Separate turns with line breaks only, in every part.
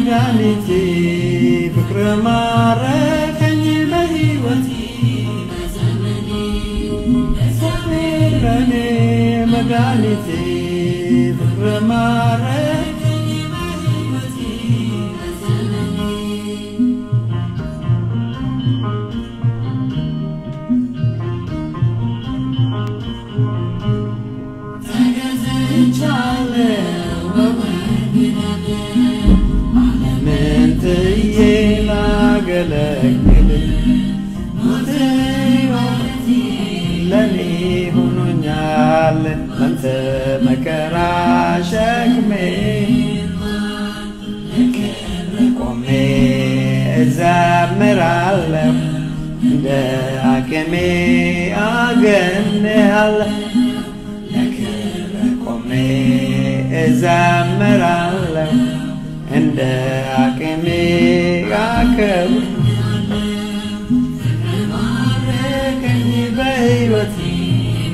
مدانيتي فكر ما ركني بهيوتي سميرني مدانيتي فكر ما ركني بهيوتي لني هنونيال أنت مكرا شكمي قومي زمرال داكمي أغنيال قومي زمرال عند أكمي أكب ماركني بهيوتي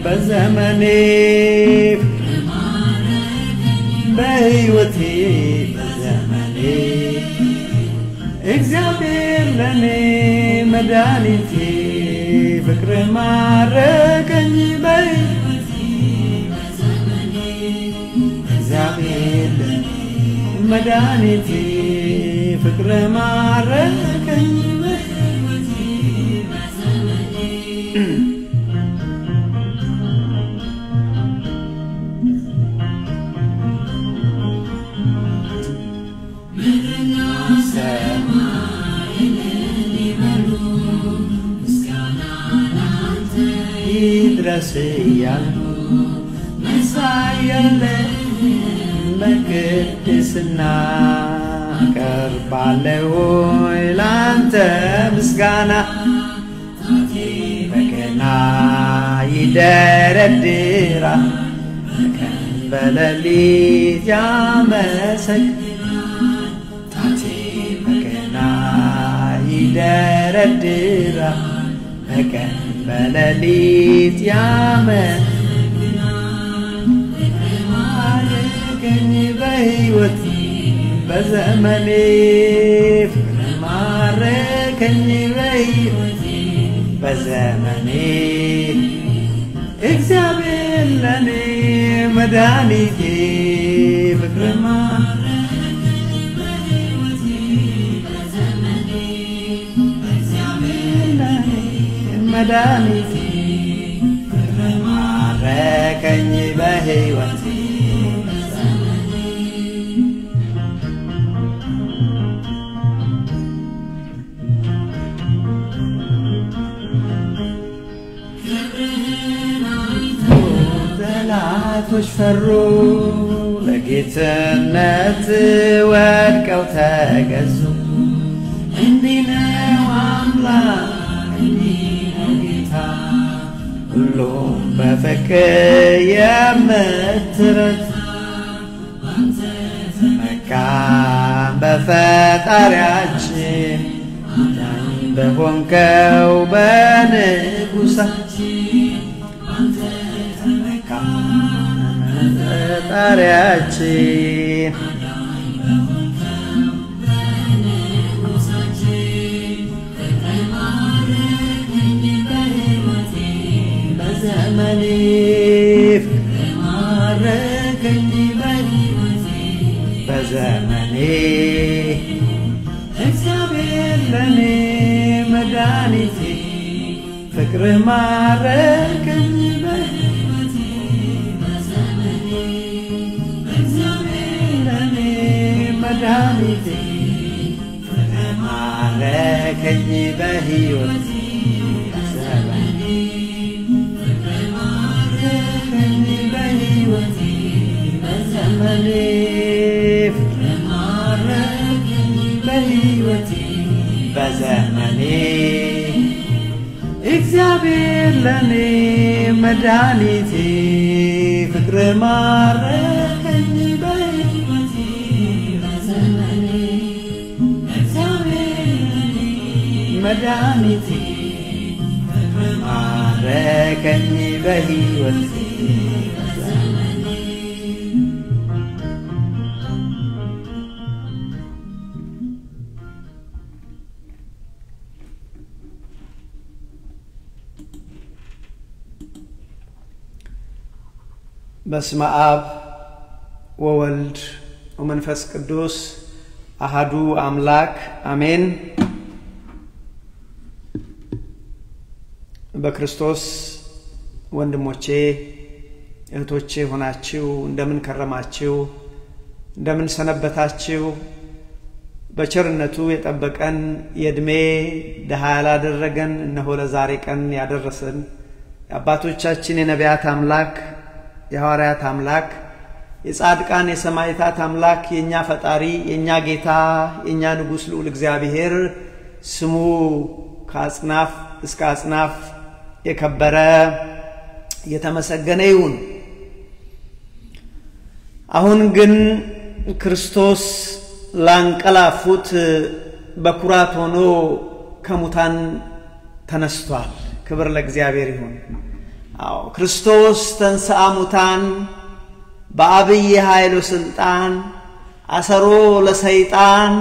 بزمني بهيوتي بزمني إكزابير لني مدانيتي فكر ماركني بهيوتي بزمني إكزابير لني مدانيتي فكر ما ركني بهيوتي بزمني مدنا سماء اللي ملو مسكانا لانت يدرس يالو مسايا بكتسنا كربالو إلانت مسكانا بكنا يدردرا بكن بلالي جامسك تاتي بكنا يدردرا بكن بلالي جامسك كني بهيوتي بزمني فكر ما ركني بهيوتي بزمني إكزابير لني مدانيتي فكر ما ركني بهيوتي بزمني إكزابير لني مدانيتي فكر ما ركني بهيوتي وشفروا لقيت النت ودكوا تجزوا عندنا وعملا عندنا جيتا كلهم بفكر يا مترت مكان بفتر عجين بهونكوا بنقوساتين تارياتي بزمني ماركني بزمني اكسبير لني مدانيتي فكر ماركني مدانيتي فكر ماركني بهيوتي بزمني فكر ماركني በዘመኔ ፍቅር ማረከኝ በሕይወቴ በዘመኔ እግዚአብሔር ለኔ መድኃኒቴ ፍቅር ማረከኝ በሕይወቴ በዘመኔ እግዚአብሔር ለኔ መድኃኒቴ ፍቅር ማረከኝ በሕይወቴ በስመ አብ ወወልድ ወመንፈስ ቅዱስ አሐዱ አምላክ አሜን። በክርስቶስ ወንድሞቼ እህቶቼ ሆናችሁ እንደምን ከረማችሁ? እንደምን ሰነበታችሁ? በቸርነቱ የጠበቀን የእድሜ ደሃ ያላደረገን እነሆ ለዛሬ ቀን ያደረሰን የአባቶቻችን የነቢያት አምላክ የሐዋርያት አምላክ የጻድቃን የሰማዕታት አምላክ የኛ ፈጣሪ የኛ ጌታ የኛ ንጉስ ልዑል እግዚአብሔር ስሙ ከአጽናፍ እስከ አጽናፍ የከበረ የተመሰገነ ይሁን። አሁን ግን ክርስቶስ ላንቀላፉት በኩራት ሆኖ ከሙታን ተነስቷል። ክብር ለእግዚአብሔር ይሁን። አዎ ክርስቶስ ተንሥአ ሙታን በአብይ ኃይል ወስልጣን አሰሮ ለሰይጣን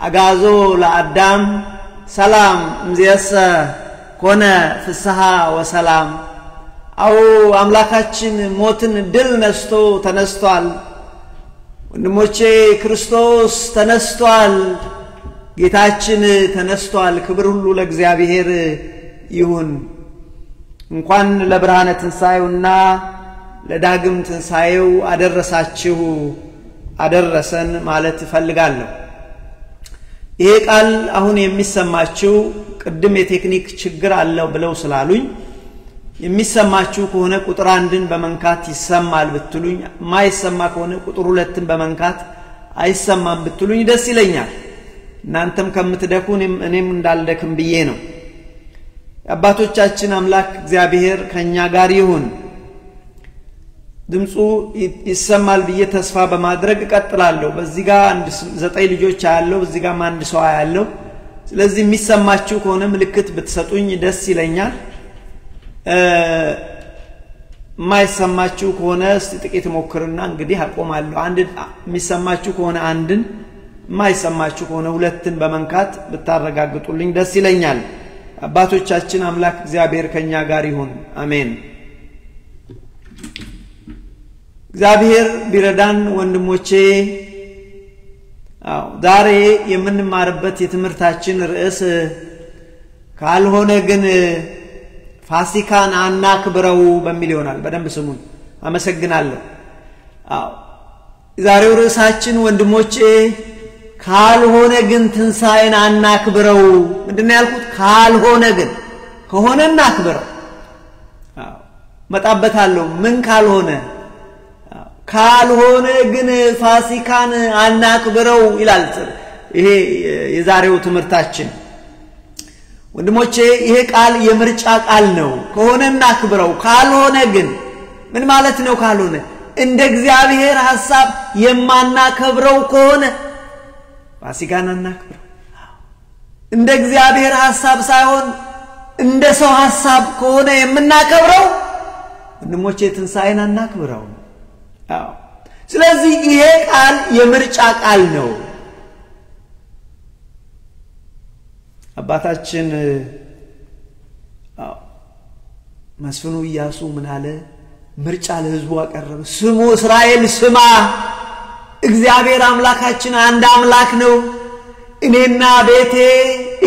አጋዞ ለአዳም ሰላም እምይእዜሰ ኮነ ፍስሐ ወሰላም። አዎ አምላካችን ሞትን ድል ነስቶ ተነስቷል። ወንድሞቼ ክርስቶስ ተነስቷል። ጌታችን ተነስቷል። ክብር ሁሉ ለእግዚአብሔር ይሁን። እንኳን ለብርሃነ ትንሣኤውና ለዳግም ትንሣኤው አደረሳችሁ አደረሰን ማለት እፈልጋለሁ። ይሄ ቃል አሁን የሚሰማችሁ ቅድም የቴክኒክ ችግር አለው ብለው ስላሉኝ የሚሰማችሁ ከሆነ ቁጥር 1ን በመንካት ይሰማል ብትሉኝ፣ ማይሰማ ከሆነ ቁጥር 2ን በመንካት አይሰማም ብትሉኝ ደስ ይለኛል። እናንተም ከምትደኩ እኔም እንዳልደክም ብዬ ነው። አባቶቻችን አምላክ እግዚአብሔር ከኛ ጋር ይሁን። ድምጹ ይሰማል ብዬ ተስፋ በማድረግ እቀጥላለሁ። በዚህ ጋር 9 ልጆች አያለው፣ በዚህ ጋር አንድ ሰው አያለው። ስለዚህ የሚሰማችሁ ከሆነ ምልክት ብትሰጡኝ ደስ ይለኛል። ማይሰማችሁ ከሆነ እስቲ ጥቂት ሞክርና እንግዲህ አቆማለሁ። አንድ የሚሰማችሁ ከሆነ አንድን፣ ማይሰማችሁ ከሆነ 2ን በመንካት ብታረጋግጡልኝ ደስ ይለኛል። አባቶቻችን አምላክ እግዚአብሔር ከኛ ጋር ይሁን። አሜን። እግዚአብሔር ቢረዳን ወንድሞቼ ዛሬ የምንማርበት የትምህርታችን ርዕስ ካልሆነ ግን ፋሲካን አናክብረው በሚል ይሆናል። በደንብ ስሙን። አመሰግናለሁ። ዛሬው ርዕሳችን ወንድሞቼ ካልሆነ ግን ትንሣኤን አናክብረው። ምንድነው ያልኩት? ካልሆነ ግን ከሆነ እናክብረው። መጣበታለሁ። ምን ካልሆነ? ካልሆነ ግን ፋሲካን አናክብረው ይላል። ይሄ የዛሬው ትምህርታችን ወንድሞቼ። ይሄ ቃል የምርጫ ቃል ነው። ከሆነ እናክብረው፣ ካልሆነ ግን ምን ማለት ነው? ካልሆነ እንደ እግዚአብሔር ሐሳብ የማናከብረው ከሆነ ፋሲካን አናክብረው። እንደ እግዚአብሔር ሐሳብ ሳይሆን እንደ ሰው ሐሳብ ከሆነ የምናከብረው ወንድሞቼ ትንሣኤን አናክብረው። ስለዚህ ይሄ ቃል የምርጫ ቃል ነው። አባታችን መስፍኑ ኢያሱ ምን አለ? ምርጫ ለሕዝቡ አቀረበ። ስሙ እስራኤል ስማ፣ እግዚአብሔር አምላካችን አንድ አምላክ ነው። እኔና ቤቴ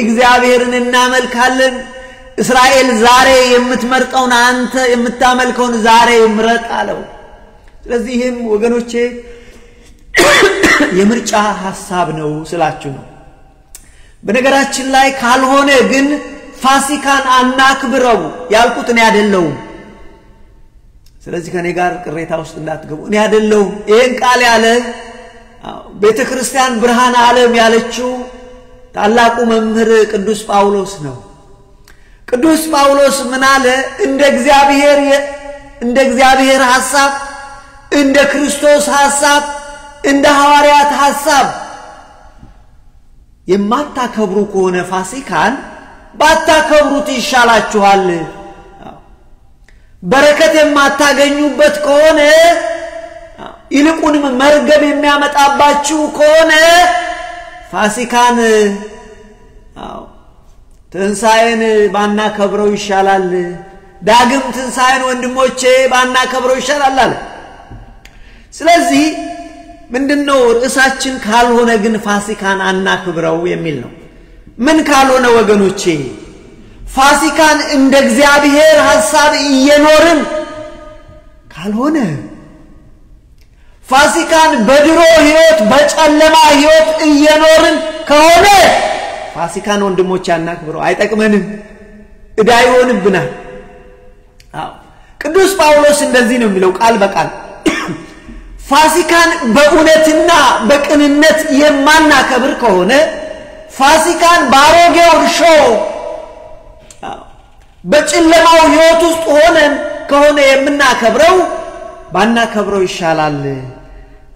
እግዚአብሔርን እናመልካለን። እስራኤል ዛሬ የምትመርጠውን አንተ የምታመልከውን ዛሬ ምረጥ አለው። ስለዚህ ይህም ወገኖቼ የምርጫ ሐሳብ ነው ስላችሁ ነው። በነገራችን ላይ ካልሆነ ግን ፋሲካን አናክብረው ያልኩት እኔ አይደለሁም። ስለዚህ ከኔ ጋር ቅሬታ ውስጥ እንዳትገቡ እኔ አይደለሁም ይሄን ቃል ያለ ቤተክርስቲያን ብርሃነ ዓለም ያለችው ታላቁ መምህር ቅዱስ ጳውሎስ ነው ቅዱስ ጳውሎስ ምን አለ እንደ እግዚአብሔር ሐሳብ እንደ ክርስቶስ ሐሳብ እንደ ሐዋርያት ሐሳብ የማታከብሩ ከሆነ ፋሲካን ባታከብሩት ይሻላችኋል በረከት የማታገኙበት ከሆነ ይልቁንም መርገም የሚያመጣባችሁ ከሆነ ፋሲካን ትንሳኤን ባናከብረው ይሻላል ዳግም ትንሳኤን ወንድሞቼ ባናከብረው ይሻላል አለ ስለዚህ ምንድነው ርዕሳችን ካልሆነ ግን ፋሲካን አናክብረው የሚል ነው ምን ካልሆነ ወገኖቼ ፋሲካን እንደ እግዚአብሔር ሐሳብ እየኖርን ካልሆነ ፋሲካን በድሮ ህይወት በጨለማ ህይወት እየኖርን ከሆነ ፋሲካን ወንድሞቼ አናክብረው አይጠቅመንም እዳ ይሆንብናል ቅዱስ ጳውሎስ እንደዚህ ነው የሚለው ቃል በቃል ፋሲካን በእውነትና በቅንነት የማናከብር ከሆነ ፋሲካን ባሮጌው እርሾ በጨለማው ህይወት ውስጥ ሆነን ከሆነ የምናከብረው ባናከብረው ይሻላል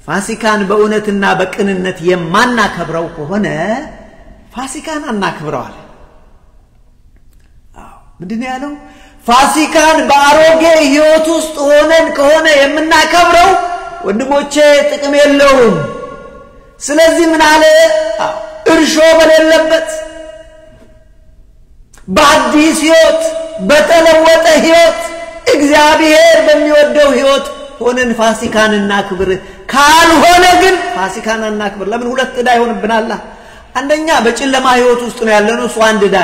ፋሲካን በእውነትና በቅንነት የማናከብረው ከሆነ ፋሲካን አናክብረዋል ምንድነው ያለው ፋሲካን ባሮጌ ህይወት ውስጥ ሆነን ከሆነ የምናከብረው ወንድሞቼ ጥቅም የለውም ስለዚህ ምን አለ እርሾ በሌለበት በአዲስ ህይወት በተለወጠ ህይወት እግዚአብሔር በሚወደው ህይወት ሆነን ፋሲካን እናክብር ካልሆነ ግን ፋሲካን እናክብር ለምን ሁለት ዕዳ ይሆንብናል አንደኛ በጨለማ ህይወት ውስጥ ነው ያለነው እሱ አንድ ዕዳ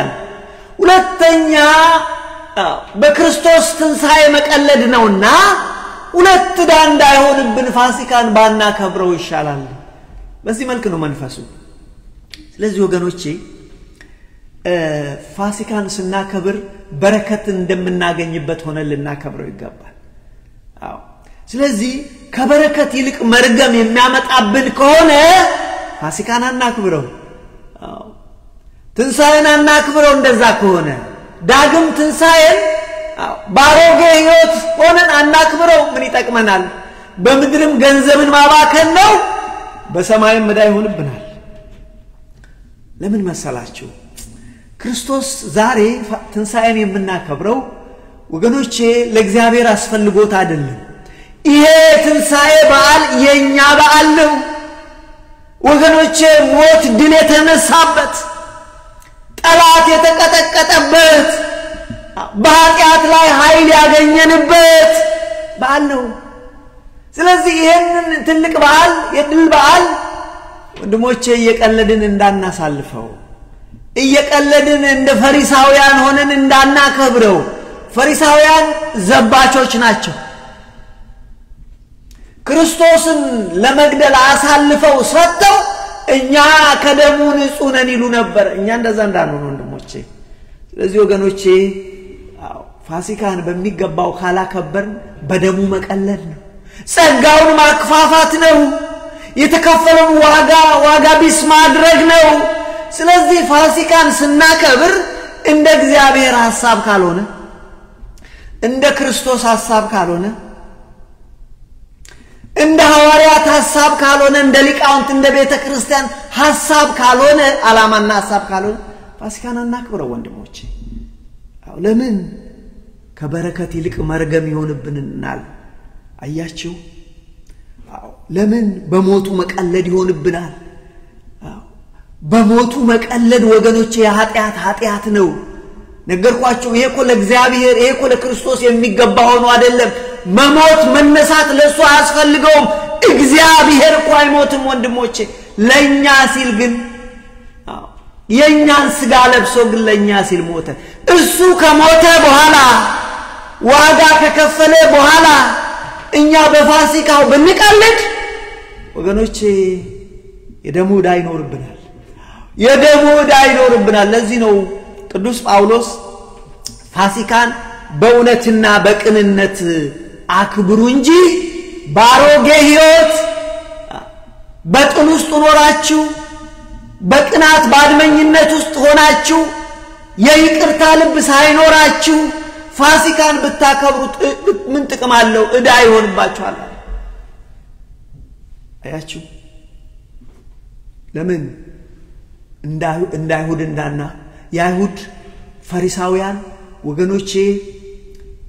ሁለተኛ በክርስቶስ ትንሣኤ መቀለድ ነውና ሁለት ዕዳ እንዳይሆንብን ፋሲካን ባናከብረው ይሻላል በዚህ መልኩ ነው መንፈሱ ስለዚህ ወገኖቼ ፋሲካን ስናከብር በረከት እንደምናገኝበት ሆነ ልናከብረው ይገባል ስለዚህ ከበረከት ይልቅ መርገም የሚያመጣብን ከሆነ ፋሲካን አናክብረው ትንሣኤን አናክብረው እንደዛ ከሆነ ዳግም ትንሣኤን ባሮጌ ህይወት ሆነን አናክብረው ምን ይጠቅመናል በምድርም ገንዘብን ማባከን ነው በሰማይም ዕዳ ይሆንብናል ለምን መሰላችሁ ክርስቶስ ዛሬ ትንሣኤን የምናከብረው ወገኖቼ ለእግዚአብሔር አስፈልጎት አይደለም ይሄ ትንሣኤ በዓል የኛ በዓል ነው ወገኖቼ ሞት ድል የተነሳበት ጠላት የተቀጠቀጠበት በኃጢአት ላይ ኃይል ያገኘንበት በዓል ነው ስለዚህ ይሄንን ትልቅ በዓል የድል በዓል ወንድሞቼ እየቀለድን እንዳናሳልፈው እየቀለድን እንደ ፈሪሳውያን ሆነን እንዳናከብረው ፈሪሳውያን ዘባቾች ናቸው ክርስቶስን ለመግደል አሳልፈው ሰጥተው እኛ ከደሙ ንጹህ ነን ይሉ ነበር እኛ እንደዛ እንዳንሆን ወንድሞቼ ስለዚህ ወገኖቼ ፋሲካን በሚገባው ካላከበርን በደሙ መቀለድ ነው ጸጋውን ማክፋፋት ነው የተከፈለውን ዋጋ ቢስ ማድረግ ነው ስለዚህ ፋሲካን ስናከብር እንደ እግዚአብሔር ሐሳብ ካልሆነ እንደ ክርስቶስ ሐሳብ ካልሆነ እንደ ሐዋርያት ሐሳብ ካልሆነ እንደ ሊቃውንት እንደ ቤተክርስቲያን ሐሳብ ካልሆነ ዓላማና ሐሳብ ካልሆነ ፋሲካን አናክብረው ወንድሞቼ ለምን ከበረከት ይልቅ መርገም ይሆንብናል አያችሁ ለምን በሞቱ መቀለድ ይሆንብናል በሞቱ መቀለድ ወገኖቼ ኃጢአት ነው ነገርኳችሁ ይሄ እኮ ለእግዚአብሔር ይሄ እኮ ለክርስቶስ የሚገባ ሆኖ አይደለም መሞት መነሳት ለሱ አያስፈልገውም እግዚአብሔር እኮ አይሞትም ወንድሞቼ ለኛ ሲል ግን የኛን ስጋ ለብሶ ግን ለኛ ሲል ሞተ እሱ ከሞተ በኋላ ዋጋ ከከፈለ በኋላ እኛ በፋሲካው ብንቀልድ ወገኖቼ የደሙ ዕዳ ይኖርብናል ለዚህ ነው ቅዱስ ጳውሎስ ፋሲካን በእውነትና በቅንነት አክብሩ እንጂ ባሮጌ ሕይወት በጥል ውስጥ ኖራችሁ በቅናት ባድመኝነት ውስጥ ሆናችሁ የይቅርታ ልብ ሳይኖራችሁ ፋሲካን ብታከብሩት ምን ጥቅም አለው? ዕዳ ይሆንባችኋል። አያችሁ ለምን እንዳይሁድና የአይሁድ ፈሪሳውያን ወገኖቼ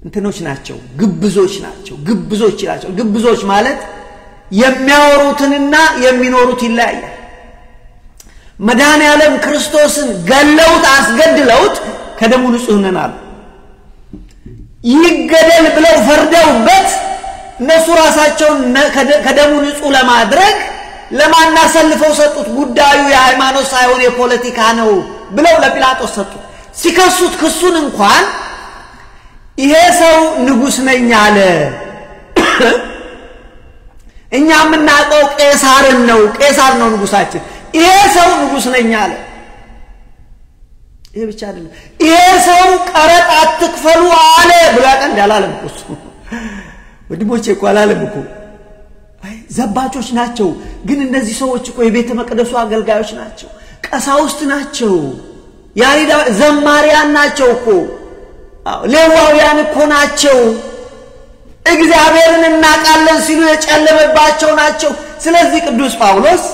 እንትኖች ናቸው፣ ግብዞች ናቸው። ግብዞች ማለት የሚያወሩትንና የሚኖሩት ይለያያል። መድኃኔዓለም ክርስቶስን ገለውት አስገድለውት ከደሙ ንጹህ ነን አሉ። ይገደል ብለው ፈርደውበት እነሱ ራሳቸውን ከደሙ ንጹህ ለማድረግ ለማን አሳልፈው ሰጡት? ጉዳዩ የሃይማኖት ሳይሆን የፖለቲካ ነው ብለው ለጲላጦስ ሰጡት። ሲከሱት ክሱን እንኳን ይሄ ሰው ንጉስ ነኝ አለ፣ እኛ የምናውቀው ቄሳር ነው ንጉሳችን፣ ይሄ ሰው ንጉስ ነኝ አለ። ይሄ ብቻ አይደለም፣ ይሄ ሰው ቀረጥ አትክፈሉ አለ ብሎ እንዳላለም እሱ ወድሞቼ እኮ አላለም እኮ። ዘባቾች ናቸው። ግን እነዚህ ሰዎች እኮ የቤተ መቅደሱ አገልጋዮች ናቸው፣ ቀሳውስት ናቸው፣ ያሬዳ ዘማሪያን ናቸው እኮ፣ ሌዋውያን እኮ ናቸው። እግዚአብሔርን እናቃለን ሲሉ የጨለመባቸው ናቸው። ስለዚህ ቅዱስ ጳውሎስ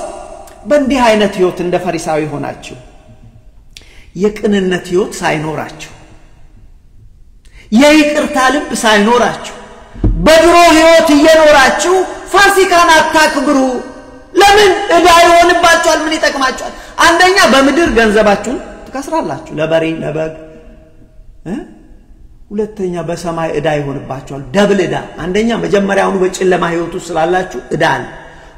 በእንዲህ አይነት ህይወት እንደ ፈሪሳዊ ሆናችሁ የቅንነት ህይወት ሳይኖራችሁ የይቅርታ ልብ ሳይኖራችሁ በድሮ ህይወት እየኖራችሁ ፋሲካን አታክብሩ። ለምን? ዕዳ ይሆንባችኋል። ምን ይጠቅማችኋል? አንደኛ በምድር ገንዘባችሁን ትከስራላችሁ ለበሬ ለበግ። ሁለተኛ በሰማይ ዕዳ ይሆንባችኋል፣ ደብል ዕዳ። አንደኛ መጀመሪያውኑ በጨለማ ህይወቱ ስላላችሁ ዕዳ አለ።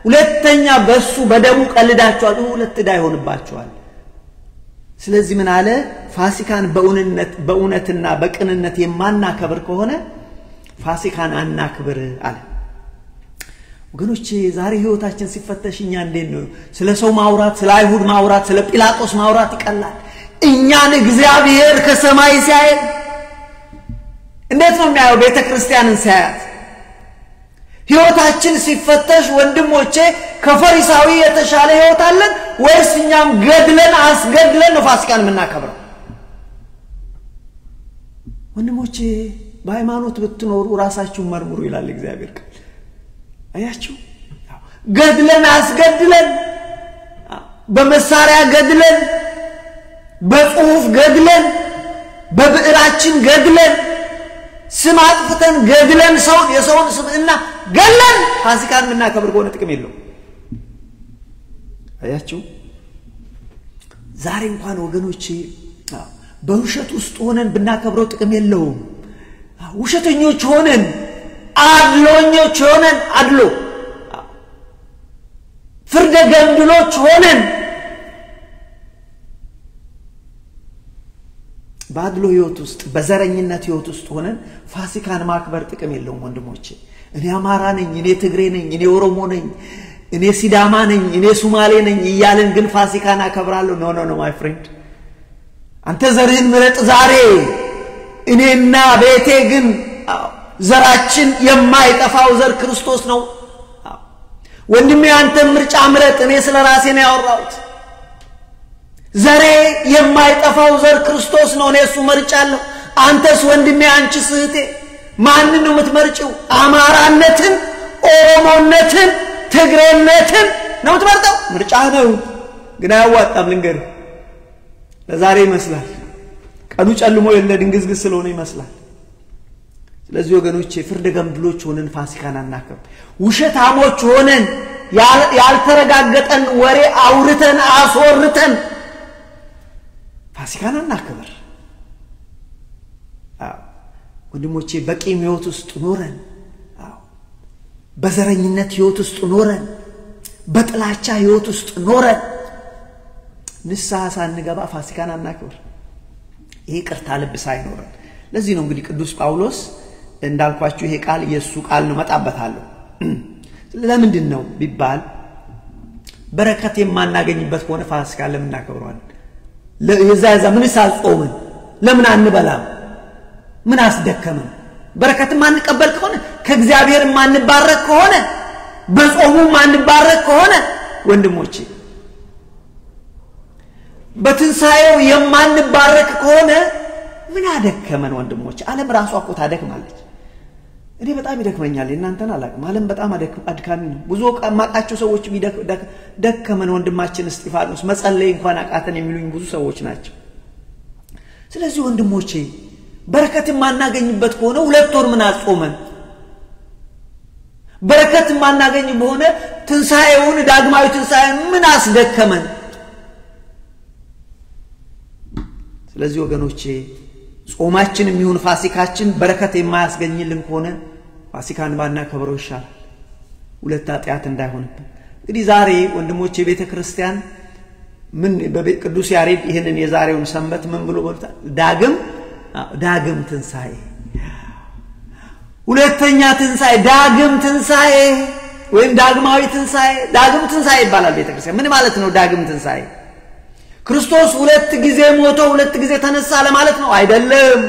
ሁለተኛ በሱ በደሙ ቀልዳችኋል፣ ሁለት ዕዳ ይሆንባችኋል። ስለዚህ ምን አለ? ፋሲካን በእውነትና በቅንነት የማናከብር ከሆነ ፋሲካን አናክብር አለ። ወገኖቼ ዛሬ ህይወታችን ሲፈተሽኛ እንዴት ነው? ስለ ሰው ማውራት፣ ስለ አይሁድ ማውራት፣ ስለ ጲላጦስ ማውራት ይቀላል። እኛን እግዚአብሔር ከሰማይ ሲያይ እንዴት ነው የሚያየው? ቤተክርስቲያንን ሲያያት ህይወታችን ሲፈተሽ ወንድሞቼ ከፈሪሳዊ የተሻለ ህይወት አለን ወይስ እኛም ገድለን አስገድለን ነው ፋሲካን የምናከብረው? ወንድሞቼ በሃይማኖት ብትኖሩ ራሳችሁን መርምሩ ይላል እግዚአብሔር ቃል። አያችሁ ገድለን አስገድለን፣ በመሳሪያ ገድለን፣ በጽሁፍ ገድለን፣ በብዕራችን ገድለን፣ ስም አጥፍተን ገድለን፣ የሰውን ስምና ገለን ፋሲካን የምናከብር ከሆነ ጥቅም የለው። አያችሁ ዛሬ እንኳን ወገኖቼ በውሸት ውስጥ ሆነን ብናከብረው ጥቅም የለውም። ውሸተኞች ሆነን አድሎኞች ሆነን አድሎ ፍርደ ገምድሎች ሆነን ባድሎ ህይወት ውስጥ በዘረኝነት ህይወት ውስጥ ሆነን ፋሲካን ማክበር ጥቅም የለውም ወንድሞቼ። እኔ አማራ ነኝ፣ እኔ ትግሬ ነኝ፣ እኔ ኦሮሞ ነኝ፣ እኔ ሲዳማ ነኝ፣ እኔ ሱማሌ ነኝ እያልን ግን ፋሲካን አከብራለሁ። ኖ ማይ ፍሬንድ፣ አንተ ዘርህን ምረጥ ዛሬ። እኔና ቤቴ ግን ዘራችን የማይጠፋው ዘር ክርስቶስ ነው። ወንድሜ አንተ ምርጫ ምረጥ። እኔ ስለ ራሴ ነው ያወራሁት። ዘሬ የማይጠፋው ዘር ክርስቶስ ነው። እኔ እሱ መርጫለሁ። አንተስ ወንድሜ፣ አንቺስ እህቴ ማንን ነው የምትመርጪው? አማራነትን፣ ኦሮሞነትን፣ ትግሬነትን ነው የምትመርጠው? ምርጫ ነው፣ ግን አያዋጣም። ልንገርህ፣ ለዛሬ ይመስላል፣ ቀኑ ጨልሞ የለ ድንግዝግዝ ስለሆነ ይመስላል። ስለዚህ ወገኖቼ ፍርደ ገምድሎች ሆነን ፋሲካን አናከብር። ውሸታሞች ሆነን ያልተረጋገጠን ወሬ አውርተን አስወርተን ፋሲካን አናከብር። ወንድሞቼ በቂም ህይወት ውስጥ ኖረን፣ በዘረኝነት ህይወት ውስጥ ኖረን፣ በጥላቻ ህይወት ውስጥ ኖረን ንስሐ ሳንገባ ፋሲካን አናከብር። ይሄ ቅርታ ልብ ሳይኖረን። ለዚህ ነው እንግዲህ ቅዱስ ጳውሎስ እንዳልኳችሁ ይሄ ቃል የሱ ቃል ነው፣ መጣበታለሁ። ለምንድን ነው ቢባል በረከት የማናገኝበት ከሆነ ፋሲካን ለምን እናከብረዋለን? የዛ ምን ሳልጾምን ለምን አንበላም? ምን አስደከመን? በረከት ማንቀበል ከሆነ ከእግዚአብሔር ማንባረክ ከሆነ በጾሙ ማንባረክ ከሆነ ወንድሞቼ በትንሳኤው የማንባረክ ከሆነ ምን አደከመን ወንድሞቼ ዓለም ራሷ እኮ ታደክማለች እኔ በጣም ይደክመኛል እናንተን አላቅም ዓለም በጣም አድካሚ ነው ብዙ ማቃቸው ሰዎች ደከመን ወንድማችን እስጢፋኖስ መጸለይ እንኳን አቃተን የሚሉኝ ብዙ ሰዎች ናቸው ስለዚህ ወንድሞቼ በረከት ማናገኝበት ከሆነ 2 ወር ምን አጾመን በረከት ማናገኝ በሆነ ትንሳኤውን ዳግማዊ ትንሳኤን ምን አስደከመን ስለዚህ ወገኖቼ ጾማችን የሚሆን ፋሲካችን በረከት የማያስገኝልን ከሆነ ፋሲካን ባና ከበሮ ይሻል ሁለት ኃጢአት እንዳይሆንብን እንግዲህ ዛሬ ወንድሞቼ ቤተክርስቲያን ምን በቅዱስ ያሬድ ይሄንን የዛሬውን ሰንበት ምን ብሎ ወጣ ዳግም ትንሳኤ ሁለተኛ ትንሳኤ ዳግም ትንሳኤ ወይም ዳግማዊ ትንሳኤ ይባላል ቤተክርስቲያን ምን ማለት ነው ዳግም ትንሳኤ ክርስቶስ 2 ጊዜ ሞቶ 2 ጊዜ ተነሳ ለማለት ነው አይደለም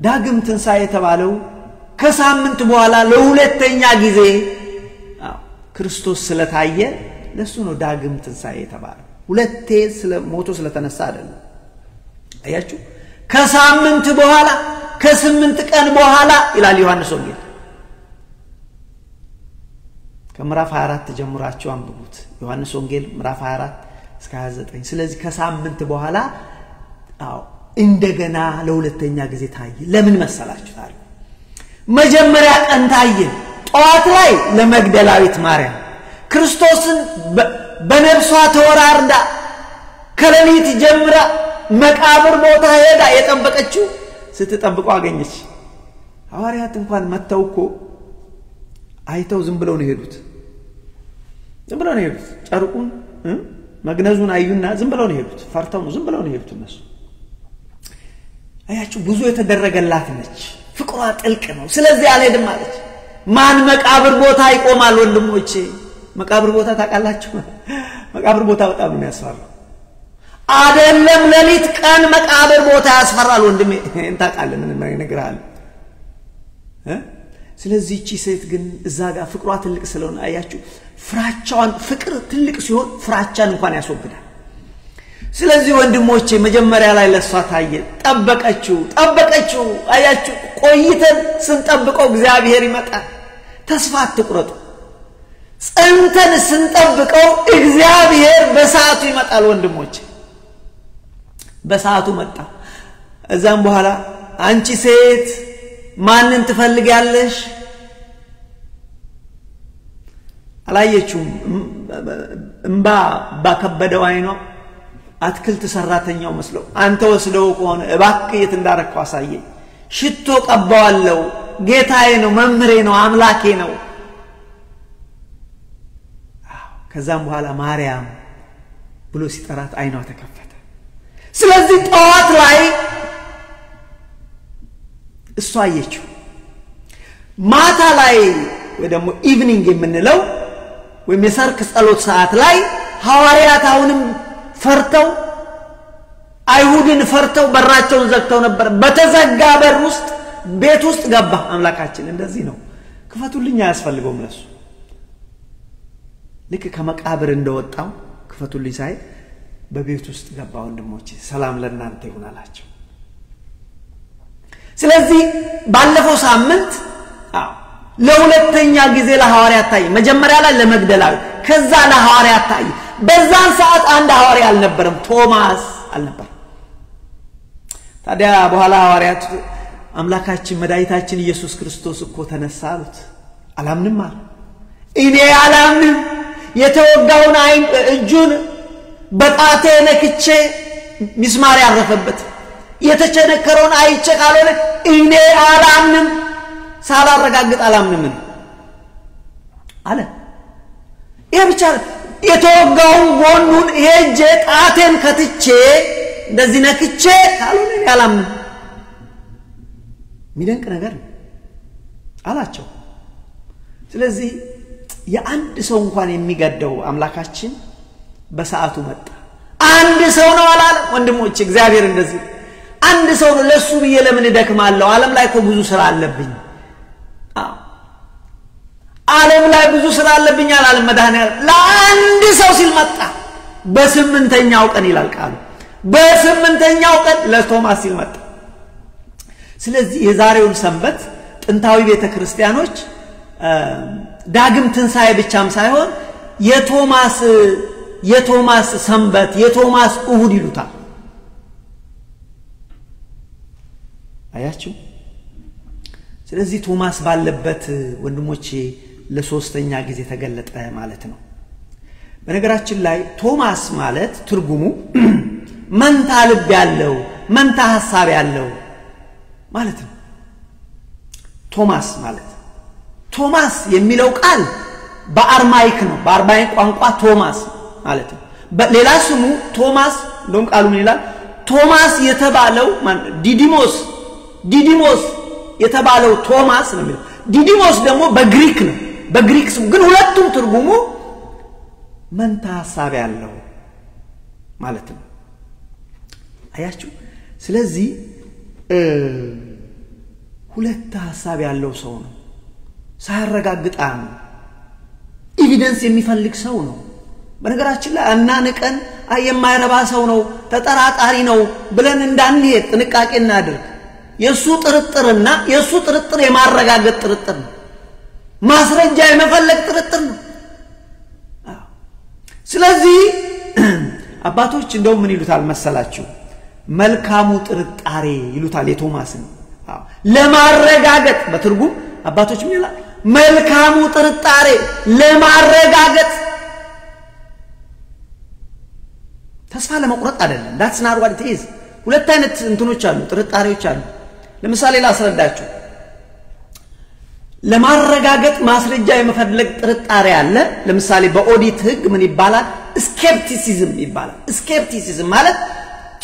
ዳግም ትንሳኤ የተባለው ከሳምንት በኋላ ለሁለተኛ ጊዜ ክርስቶስ ስለታየ ለሱ ነው ዳግም ትንሳኤ የተባለው ሁለቴ ሞቶ ስለተነሳ አይደለም አያችሁ ከሳምንት በኋላ ከ8 ቀን በኋላ ይላል ዮሐንስ ወንጌል ከምዕራፍ 24 ጀምራችሁ አንብቡት ዮሐንስ ወንጌል ምዕራፍ 24 እስከ 29 ስለዚህ ከሳምንት በኋላ እንደገና ለሁለተኛ ጊዜ ታየ ለምን መሰላችሁ ታዲያ መጀመሪያ ቀን ታየ ጧት ላይ ለመግደላዊት ማርያም ክርስቶስን በነፍሷ ተወራርዳ ከሌሊት ጀምራ መቃብር ቦታ ሄዳ የጠበቀችው ስትጠብቀው አገኘች ሐዋርያት እንኳን መተውኮ አይተው ዝም ብለው ነው ሄዱት ጨርቁን መግነዙን አዩና ዝም ብለው ነው ሄዱት ፈርተው ነው ዝም ብለው ነው ሄዱት እነሱ አያችሁ ብዙ የተደረገላት ነች ፍቅሯ ጥልቅ ነው ስለዚህ አልሄድም አለች ማን መቃብር ቦታ ይቆማል ወንድሞቼ መቃብር ቦታ ታቃላችሁ መቃብር ቦታ በጣም ነው ያስፈራው አይደለም ለሊት ቀን መቃብር ቦታ ያስፈራል ወንድሜ እንታቃለን ምን ይነግራል ስለዚህ እቺ ሴት ግን እዛ ጋር ፍቅሯ ትልቅ ስለሆነ አያችሁ ፍራቻዋን ፍቅር ትልቅ ሲሆን ፍራቻን እንኳን ያስወግዳል ስለዚህ ወንድሞቼ መጀመሪያ ላይ ለሷ ታየ ጠበቀችው አያችሁ ቆይተን ስንጠብቀው እግዚአብሔር ይመጣል ተስፋ አትቁረጡ ጸንተን ስንጠብቀው እግዚአብሔር በሰዓቱ ይመጣል ወንድሞቼ በሰዓቱ መጣ እዛም በኋላ አንቺ ሴት ማንን ትፈልጊያለሽ አላየችውም እንባ ባከበደው አይኗ አትክልት ሰራተኛው መስሎ አንተ ወስደው ከሆነ እባክህ የት እንዳረከው አሳየኝ ሽቶ ቀባዋለው ጌታዬ ነው መምሬ ነው አምላኬ ነው ከዛም በኋላ ማርያም ብሎ ሲጠራት አይኗ ተከፈተ ስለዚህ ጧት ላይ እሷ አየችው ማታ ላይ ወይ ደግሞ ኢቭኒንግ የምንለው ወይ የሰርክ ጸሎት ሰዓት ላይ ሐዋርያት አሁንም ፈርተው አይሁድን ፈርተው በራቸውን ዘግተው ነበር በተዘጋ በር ውስጥ ቤት ውስጥ ገባ አምላካችን እንደዚህ ነው ክፈቱልኝ ያስፈልገው ለሱ ልክ ከመቃብር እንደወጣው ክፈቱልኝ ሳይ በቤት ውስጥ ገባ ወንድሞቼ ሰላም ለእናንተ ይሁን አላቸው ስለዚህ ባለፈው ሳምንት ለሁለተኛ ጊዜ ለሐዋርያት ታየ መጀመሪያ ላይ ለመግደላዊ ከዛ ለሐዋርያት ታየ በዛን ሰዓት አንድ ሐዋርያ አልነበረም ቶማስ አልነበረም ታዲያ በኋላ ሐዋርያት አምላካችን መድኃኒታችን ኢየሱስ ክርስቶስ እኮ ተነሳ አሉት አላምንም አለ እኔ አላምንም የተወጋውን እጁን በጣቴ ነክቼ ሚስማር ያረፈበት የተቸነከረውን አይቼ ካልሆነ እኔ አላምንም ሳላረጋግጥ አላምንም አለ ይሄ ብቻ የተወጋውን ጎኑን ሄጄ ጣቴን ከትቼ እንደዚህ ነክቼ ካልሆነ እኔ አላምንም ሚደንቅ ነገር አላቸው ስለዚህ የአንድ ሰው እንኳን የሚገደው አምላካችን በሰዓቱ መጣ አንድ ሰው ነው አላለ ወንድሞቼ እግዚአብሔር እንደዚህ አንድ ሰው ነው ለሱ ብዬ ለምን ደክማለሁ ዓለም ላይ እኮ ብዙ ስራ አለብኝ ዓለም ላይ ብዙ ስራ አለብኝ አላለም መድኃኒዓለም ለአንድ ሰው ሲል መጣ በስምንተኛው ቀን ይላል ቃሉ በስምንተኛው ቀን ለቶማስ ሲል መጣ ስለዚህ የዛሬውን ሰንበት ጥንታዊ ቤተክርስቲያኖች ዳግም ትንሳኤ ብቻም ሳይሆን የቶማስ ሰንበት የቶማስ እሁድ ይሉታል አያችሁ ስለዚህ ቶማስ ባለበት ወንድሞቼ ለሶስተኛ ጊዜ ተገለጠ ማለት ነው በነገራችን ላይ ቶማስ ማለት ትርጉሙ መንታ ልብ ያለው መንታ ሐሳብ ያለው ማለት ነው ቶማስ ማለት ቶማስ የሚለው ቃል በአርማይክ ነው በአርማይክ ቋንቋ ቶማስ ማለት ነው ሌላ ስሙ ቶማስ እንደውም ቃሉ ምን ይላል ቶማስ የተባለው ዲዲሞስ የተባለው ቶማስ ነው የሚለው ዲዲሞስ ደግሞ በግሪክ ነው በግሪክ ስሙ ግን ሁለቱም ትርጉሙ መንታ ሐሳብ ያለው ማለት ነው አያችሁ ስለዚህ ሁለት ሐሳብ ያለው ሰው ነው ሳያረጋግጥ ኤቪደንስ የሚፈልግ ሰው ነው በነገራችን ላይ አናንቀን የማይረባ ሰው ነው ተጠራጣሪ ነው ብለን እንዳንሄድ ጥንቃቄ እናድርግ የሱ ጥርጥር የማረጋገጥ ጥርጥር ነው ማስረጃ የመፈለግ ጥርጥር ነው ስለዚህ አባቶች እንደው ምን ይሉታል መሰላችሁ መልካሙ ጥርጣሬ ይሉታል የቶማስን ለማረጋገጥ በትርጉም አባቶች ምን ይላል መልካሙ ጥርጣሬ ለማረጋገጥ ተስፋ ለመቁረጥ አይደለም that's not what it is ሁለት አይነት እንትኖች አሉ ጥርጣሬዎች አሉ ለምሳሌ ላስረዳችሁ ለማረጋገጥ ማስረጃ የመፈለግ ጥርጣሬ አለ ለምሳሌ በኦዲት ህግ ምን ይባላል skepticism ይባላል skepticism ማለት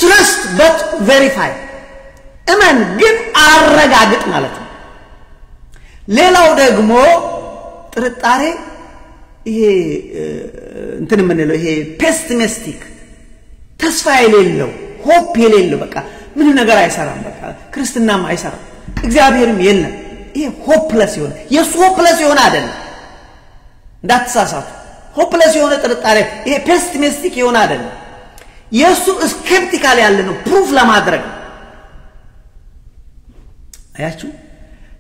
trust but verify እመን ግን አረጋግጥ ማለት ነው ሌላው ደግሞ ጥርጣሬ ይሄ እንትን ምን ነው ይሄ pessimistic ተስፋ የሌለው ሆፕ የሌለው በቃ ምን ነገር አይሰራም በቃ ክርስትናም አይሰራም እግዚአብሔርም የለም ይሄ ሆፕለስ ይሆን የሱ ሆፕለስ ይሆን አይደለም እንዳትሳሳቱ ሆፕለስ የሆነ ጥርጣሬ ይሄ ፔሲሚስቲክ ይሆን አይደለም የሱ ስኬፕቲካል ያለ ነው ፕሩፍ ለማድረግ አያችሁ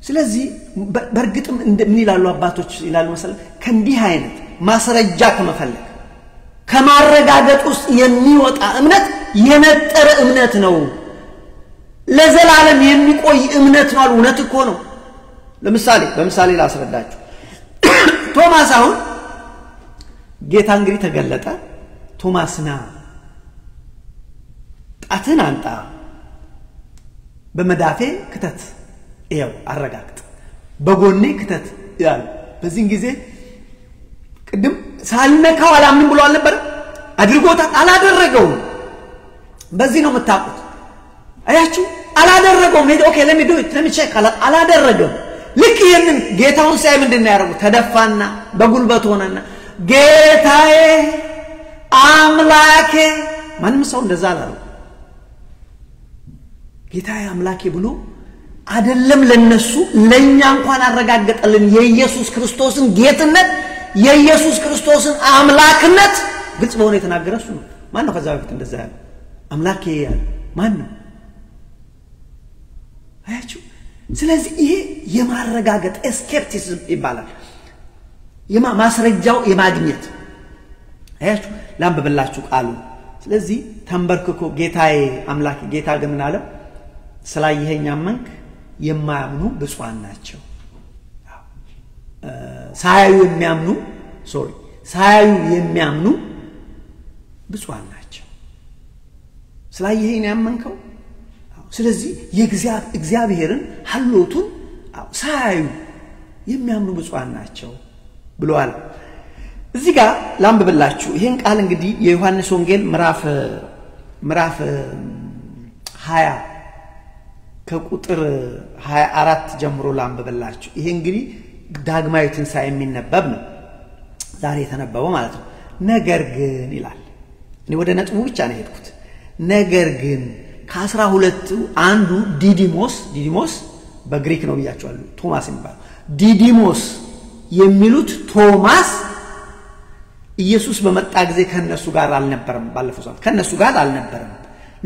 ስለዚህ በርግጥም ምን ይላሉ አባቶች ይላሉ መሰለ ከእንዲህ አይነት ማስረጃ ከመፈለግ ከማረጋገጥ ውስጥ የሚወጣ እምነት የነጠረ እምነት ነው ለዘላለም የሚቆይ እምነት ነው እውነት እኮ ነው ለምሳሌ ላስረዳችሁ ቶማስ አሁን ጌታ እንግዲህ ተገለጠ ቶማስና ጣትን አንጣ በመዳፌ ክተት ይሄው አረጋግጥ በጎኔ ክተት ይላል በዚህ ጊዜ ቅድም ሳልነካው አላምን ብሎ አልነበር አድርጎታል አላደረገውም በዚህ ነው መታቁት አያችሁ አላደረገውም ኦኬ let me check አላደረገውም ልክ ይሄንን ጌታውን ሳይ ምንድነው ያደረገው ተደፋና በጉልበት ሆነና ጌታዬ አምላኬ ማንም ሰው እንደዛ አላለው ጌታዬ አምላኬ ብሎ አይደለም ለነሱ ለኛ እንኳን አረጋገጠልን የኢየሱስ ክርስቶስን ጌትነት የኢየሱስ ክርስቶስን አምላክነት ግልጽ በሆነ የተናገረ እሱ ነው ማን ነው ከዛ በፊት እንደዛ ያለው አምላኬ ማን ነው አያችሁ ስለዚህ ይሄ የማረጋገጥ ስኬፕቲሲዝም ይባላል ማስረጃው የማግኘት አያችሁ ላንብብላችሁ ቃሉ ስለዚህ ተንበርክኮ ጌታዬ አምላኬ ጌታ ግን ምን አለ ስላየኸኝ አመንክ የማያምኑ ብፁዓን ናቸው ሳያዩ የሚያምኑ ብፁዓን ናቸው ስላየኸኝ ያመንከው ስለዚህ የእግዚአብሔርን ሐሎቱን ሳያዩ የሚያምኑ ብፁዓን ናቸው ብለዋል እዚህ ጋር ላንብብላችሁ ይሄን ቃል እንግዲህ የዮሐንስ ወንጌል ምዕራፍ 20 ከቁጥር 24 ጀምሮ ላንብብላችሁ ይሄ እንግዲህ ዳግማዊ ትንሣኤ የሚነበብ ነው ዛሬ የተነበበው ማለት ነው ነገር ግን ይላል እኔ ወደ ነጥቡ ብቻ ነው ሄድኩት ነገር ግን ከ12 አንዱ ዲዲሞስ በግሪክ ነው ብያቸዋለሁ ቶማስ የሚባል ዲዲሞስ የሚሉት ቶማስ ኢየሱስ በመጣ ጊዜ ከነሱ ጋር አልነበረም ባለፈው ሰዓት ከነሱ ጋር አልነበረም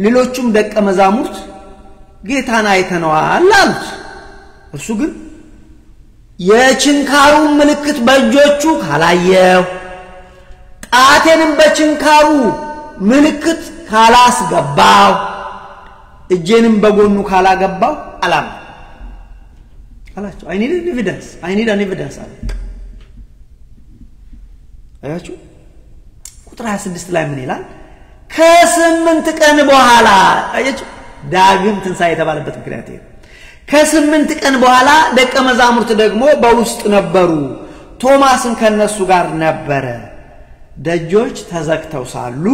ሌሎቹም ደቀ መዛሙርት ጌታን አይተነዋል አሉት እርሱ ግን የችንካሩን ምልክት በእጆቹ ካላየው ጣቴንም በችንካሩ ምልክት ካላስገባው እጄንም በጎኑ ካላገባው አላም አላቸው I need an evidence አያችሁ ቁጥር 26 ላይ ምን ይላል ከ8 ቀን በኋላ አያችሁ ዳግም ትንሣኤ የተባለበት ምክንያት ይሄ ከ8 ቀን በኋላ ደቀ መዛሙርት ደግሞ በውስጥ ነበሩ ቶማስም ከነሱ ጋር ነበረ ደጆች ተዘግተው ሳሉ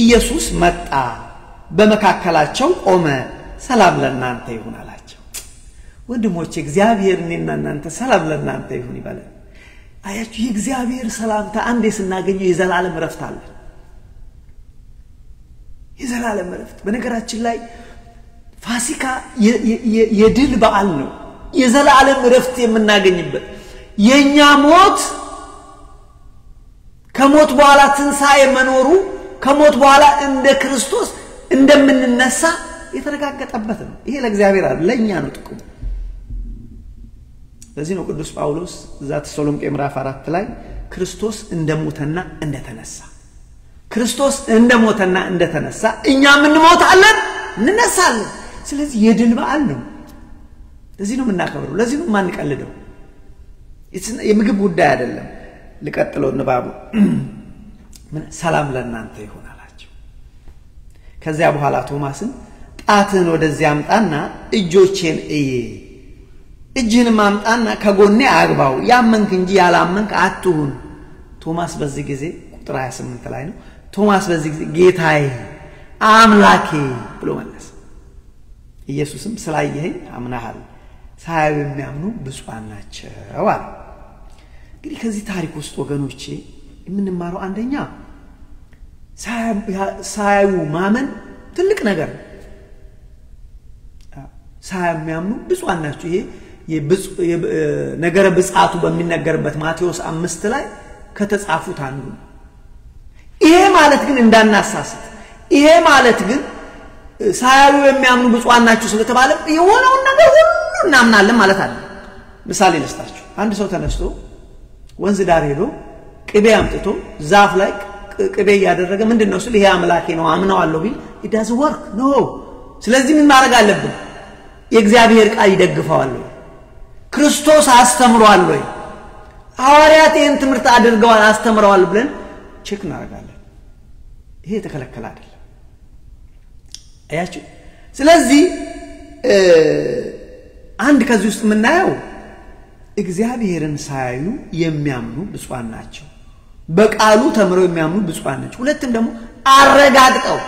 ኢየሱስ መጣ በመካከላቸው ቆመ ሰላም ለእናንተ ይሁን አላቸው ወንድሞቼ እግዚአብሔር እኔና እናንተ ሰላም ለእናንተ ይሁን ይባላል አያችሁ የእግዚአብሔር ሰላምታ አንዴ ስናገኘው የዘላለም ረፍት አለ የዘላለም ረፍት በነገራችን ላይ ፋሲካ የድል በዓል ነው የዘላለም ረፍት የምናገኝበት የኛ ሞት ከሞት በኋላ ትንሣኤ መኖሩ ከሞት በኋላ እንደ ክርስቶስ እንደምንነሳ የተረጋገጠበት ነው ይሄ ለእግዚአብሔር አይደል ለኛ ነው ጥቅሙ ለዚህ ነው ቅዱስ ጳውሎስ እዛ ተሰሎንቄ ምዕራፍ 4 ላይ ክርስቶስ እንደሞተና እንደተነሳ ክርስቶስ እንደሞተና እንደተነሳ እኛም እንሞታለን እንነሳለን ስለዚህ የድል በዓል ነው ለዚህ ነው የምናከብረው ለዚህ ነው ማንቀልደው የምግብ ጉዳይ አይደለም ለቀጥለው ንባቡ ሰላም ለእናንተ ይሁን አላቸው ከዚያ በኋላ ቶማስን ጣትን ወደዚህ አምጣና እጆቼን እጅህንም አምጣና ከጎኔ አግባው ያመንክ እንጂ ያላመንክ አትሁን ቶማስ በዚህ ጊዜ ቁጥር 28 ላይ ነው ቶማስ በዚህ ጊዜ ጌታዬ አምላኬ ብሎ መለሰ ኢየሱስም ስላየኸኝ አምናሃል ሳያዩ የሚያምኑ ብፁዓን ናቸው አለ እንግዲህ ከዚህ ታሪክ ውስጥ ወገኖቼ የምንማረው አንደኛ ሳያዩ ማመን ትልቅ ነገር ነው ሳያዩ የሚያምኑ ብፁዓን ናቸው ይሄ ነገረ ብጻቱ በሚነገርበት ማቴዎስ 5 ላይ ከተጻፉት አንዱ ይሄ ማለት ግን እንዳናሳስት ይሄ ማለት ግን ሳያዩ የሚያምኑ ብፁዓን ናቸው ስለተባለ የሆነው ነገር ሁሉ እናምናለን ማለት አይደለም ምሳሌ ልስጣችሁ አንድ ሰው ተነስቶ ወንዝ ዳር ሄዶ ቅቤ አምጥቶ ዛፍ ላይ ቅቤ ያደረገ ምንድነው ስለ ይሄ አምላኬ ነው አምናዋለሁ ቢል it doesn't work no ስለዚህ ምን ማድረግ አለብን የእግዚአብሔር ቃል ይደግፈዋል ክርስቶስ አስተምሯል ወይ ሐዋርያት ይህን ትምህርት አድርገዋል አስተምረዋል ብለን ቼክ እናደርጋለን ይሄ ተከለከለ አይደለም አያችሁ ስለዚህ አንድ ከዚህ ውስጥ የምናየው እግዚአብሔርን ሳያዩ የሚያምኑ ብፁዓን ናቸው በቃሉ ተምረው የሚያምኑ ብፁዓን ናቸው ሁለቱም ደግሞ አረጋግጠው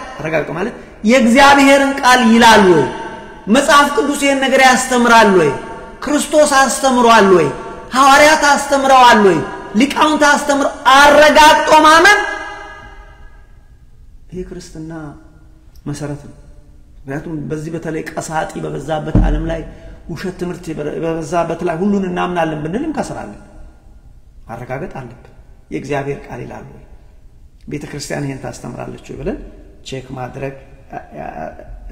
ማለት የእግዚአብሔርን ቃል ይላሉ ወይ መጽሐፍ ቅዱስ ይሄን ነገር ያስተምራል ወይ ክርስቶስ አስተምሯል ወይ ሐዋርያት አስተምረዋል ወይ ሊቃውንት አስተምረው አረጋግጦ ማመን ይሄ ክርስትና መሰረት ነው ምክንያቱም በዚህ በተለይ ቀሳጢ በበዛበት ዓለም ላይ ውሸት ትምህርት በበዛበት ላይ ሁሉን እናምናለን ብንልም ከስራለን አረጋግጥ አለብን የእግዚአብሔር ቃል ይላል ወይ ቤተክርስቲያን ይሄን ታስተምራለች ወይ ብለን ቼክ ማድረግ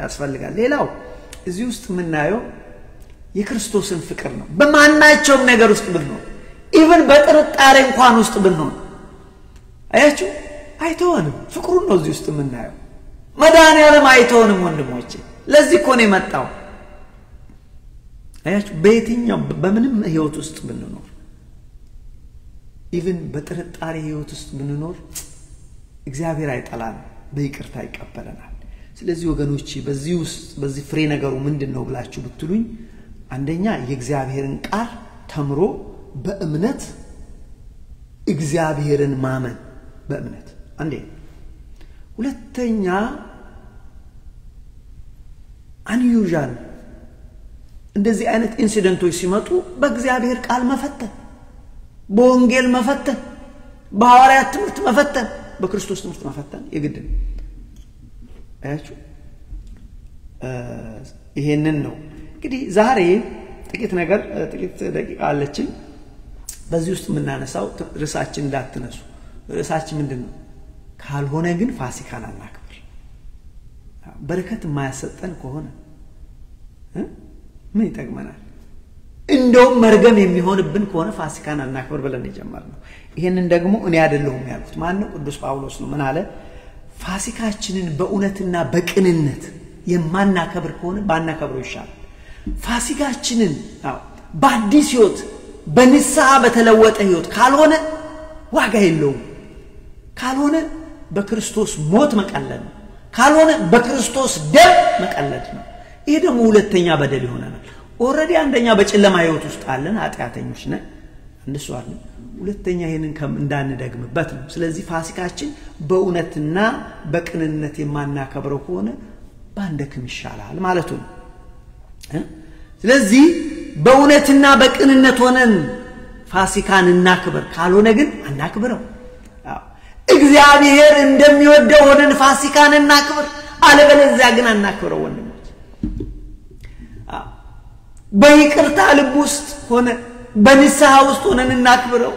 ያስፈልጋል ሌላው እዚህ ውስጥ ምናየው የክርስቶስን ፍቅር ነው በማናቸውም ነገር ውስጥ ብንሆን ኢቭን በጥርጣሬ እንኳን ውስጥ ብንሆን አያችሁ አይተውንም ፍቅሩን ነው እዚህ ውስጥ ምናየው መድኃኒዓለም አይተውንም ወንድሞቼ ለዚህ እኮ ነው የመጣው አያችሁ በየትኛው በምንም ህይወት ውስጥ ብንኖር ኢቭን በጥርጣሬ ህይወት ውስጥ ብንኖር እግዚአብሔር አይጠላን በይቅርታ ይቀበለናል ስለዚህ ወገኖቼ በዚህ ውስጥ በዚህ ፍሬ ነገሩ ምንድነው ብላችሁ ብትሉኝ አንደኛ የእግዚአብሔርን ቃል ተምሮ በእምነት እግዚአብሔርን ማመን በእምነት አንዴ ሁለተኛ unusual እንደዚህ አይነት ኢንሲደንቶች ሲመጡ በእግዚአብሔር ቃል መፈተን በወንጌል መፈተን በሐዋርያት ትምህርት መፈተን በክርስቶስ ትምህርት መፈተን የግድ ነው አያችሁ ይሄንን ነው እንግዲህ ዛሬ ጥቂት ደቂቃ አለችን በዚህ ውስጥ ምናነሳው ርዕሳችን እንዳትነሱ ርዕሳችን ምንድነው ካልሆነ ግን ፋሲካን አናክብር በረከት የማያሰጠን ከሆነ ምን ይጠቅመናል እንደውም መርገም የሚሆንብን ከሆነ ፋሲካን አናክብር ብለን የጀመርነው ይሄንን ደግሞ እኔ አይደለሁም ያልኩት ማን ነው ቅዱስ ጳውሎስ ነው ምን አለ ፋሲካችንን በእውነትና በቅንነት የማናከብር ከሆነ ባናከብረው ይሻላል ፋሲካችንን በአዲስ ሕይወት በንስሐ በተለወጠ ሕይወት ካልሆነ ዋጋ የለውም ካልሆነ በክርስቶስ ሞት መቀለድ ነው ካልሆነ በክርስቶስ ደም መቀለድ ነው ይሄ ደግሞ ሁለተኛ በደል ይሆናል ኦሬዲ አንደኛ በጨለማ ሕይወት ውስጥ አለን ኃጢያተኞች ነን እንደሱ አይደል ሁለተኛ ይሄንን እንዳንደግምበት ነው ስለዚህ ፋሲካችን በእውነትና በቅንነት የማናከብረው ከሆነ ባንደክም ይሻላል ማለት ነው ስለዚህ በእውነትና በቅንነት ሆነን ፋሲካን እናክብር ካልሆነ ግን አናክብረው እግዚአብሔር እንደሚወደው ሆነን ፋሲካን እናክብር አለበለዚያ ግን አናክብረው ወንድሞች በይቅርታ ልብ ውስጥ ሆነ በንስሐ ውስጥ ሆነን እናክብረው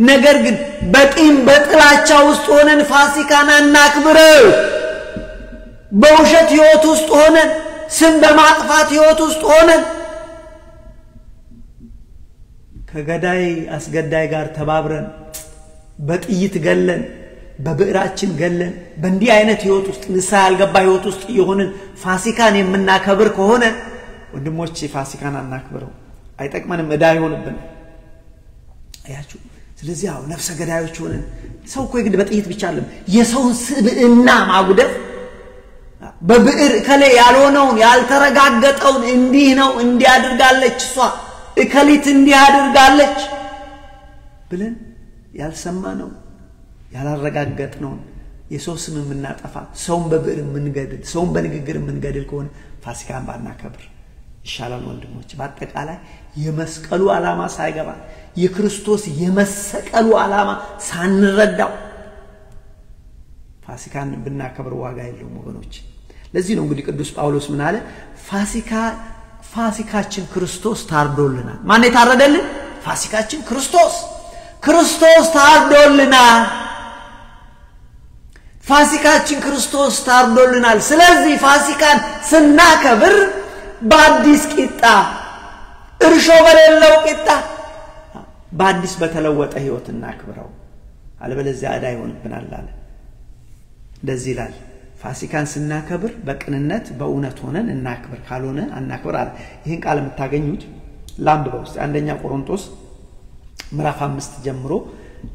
ነገር ግን በቂም በጥላቻ ውስጥ ሆነን ፋሲካን እናክብረው በውሸት ሕይወት ውስጥ ሆነን ስም በማጥፋት ሕይወት ውስጥ ሆነን ከገዳይ አስገዳይ ጋር ተባብረን በጥይት ገለን በብዕራችን ገለን በእንዲህ አይነት ሕይወት ውስጥ ንስሐ ያልገባ ሕይወት ውስጥ የሆነን ፋሲካን የምናከብር ከሆነ ወንድሞቼ ፋሲካን አናክብረው አይጠቅመንም እዳ ይሆንብን አያችሁ ስለዚህ ነፍሰ ገዳዮች ሆነን ሰው እኮ ይግድ በጥይት ብቻ አይደለም የሰውን ስብዕና ማጉደፍ በብዕር ከለ ያልሆነውን ያልተረጋገጠውን እንዲህ ነው እንዲያድርጋለች እሷ እከሊት እንዲያድርጋለች ብለን ያልሰማነው ያላረጋገጥነው የሰው ስም የምናጠፋ ሰውን በብዕር የምንገድል ሰውን በንግግር የምንገድል ከሆነ ፋሲካን ባናከብር ይሻላል ወንድሞች በአጠቃላይ የመስቀሉ ዓላማ ሳይገባ የክርስቶስ የመሰቀሉ ዓላማ ሳንረዳው ፋሲካን ብናከብር ዋጋ የለውም ወገኖች ለዚህ ነው እንግዲህ ቅዱስ ጳውሎስ ምን አለ ፋሲካችን ክርስቶስ ታርዶልናል ማን የታረደልን ፋሲካችን ክርስቶስ ታርዶልናል ፋሲካችን ክርስቶስ ታርዶልናል ስለዚህ ፋሲካን ስናከብር በአዲስ ቂጣ እርሾ በሌለው ቂጣ በአዲስ በተለወጠ ሕይወት እናክብረው አለበለዚያ አዳ ይሆንብናል አለ እንደዚህ ይላል ፋሲካን ስናከብር በቅንነት በእውነት ሆነን እናክብር ካልሆነ አናክብር አለ ይሄን ቃል የምታገኙት ላምብበው እስቲ አንደኛ ቆሮንቶስ ምዕራፍ 5 ጀምሮ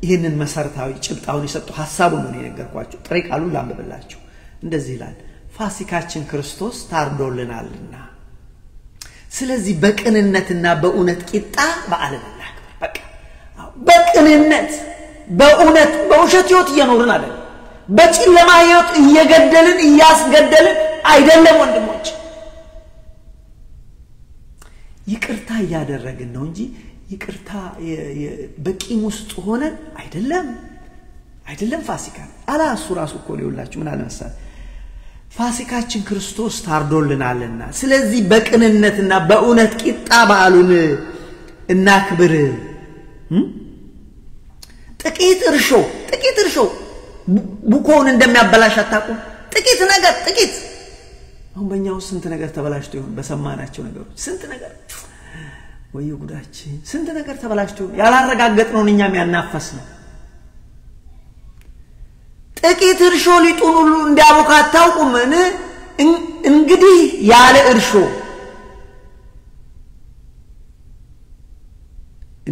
ይሄንን መሰረታዊ ጭብጣውን የሰጠው ሐሳቡን ነው የነገርኳችሁ ጥሬ ቃሉን ላምብብላችሁ እንደዚህ ይላል ፋሲካችን ክርስቶስ ታርዶልናልና ስለዚህ በቅንነትና በእውነት ቂጣ በዓልን እናክብር በቃ በቅንነት በእውነት በውሸት ሕይወት እየኖርን አይደል በጨለማ ሕይወት እየገደልን እያስገደልን አይደለም ወንድሞች ይቅርታ ያደረግን ነው እንጂ ይቅርታ በቂም ውስጥ ሆነን አይደለም ፋሲካን አላሱ ራሱ እኮ ሊውላችሁ ምን አለ መሰለ ፋሲካችን ክርስቶስ ታርዶልናልና ስለዚህ በቅንነትና በእውነት ቂጣ በዓሉን እናክብር ጥቂት እርሾ ቡኮውን እንደሚያበላሽ አታውቁ ጥቂት ነገር አሁን በእኛው ስንት ነገር ተበላሽቶ ይሆን በሰማናቸው ነገሮች ስንት ነገር ወይ ጉዳችን ስንት ነገር ተበላሽቶ ያላረጋገጥነው እኛም ያናፈስ ነው ጥቂት እርሾ ሊጡን ሁሉ እንዲያቦካ አታውቁምን እንግዲህ ያለ እርሾ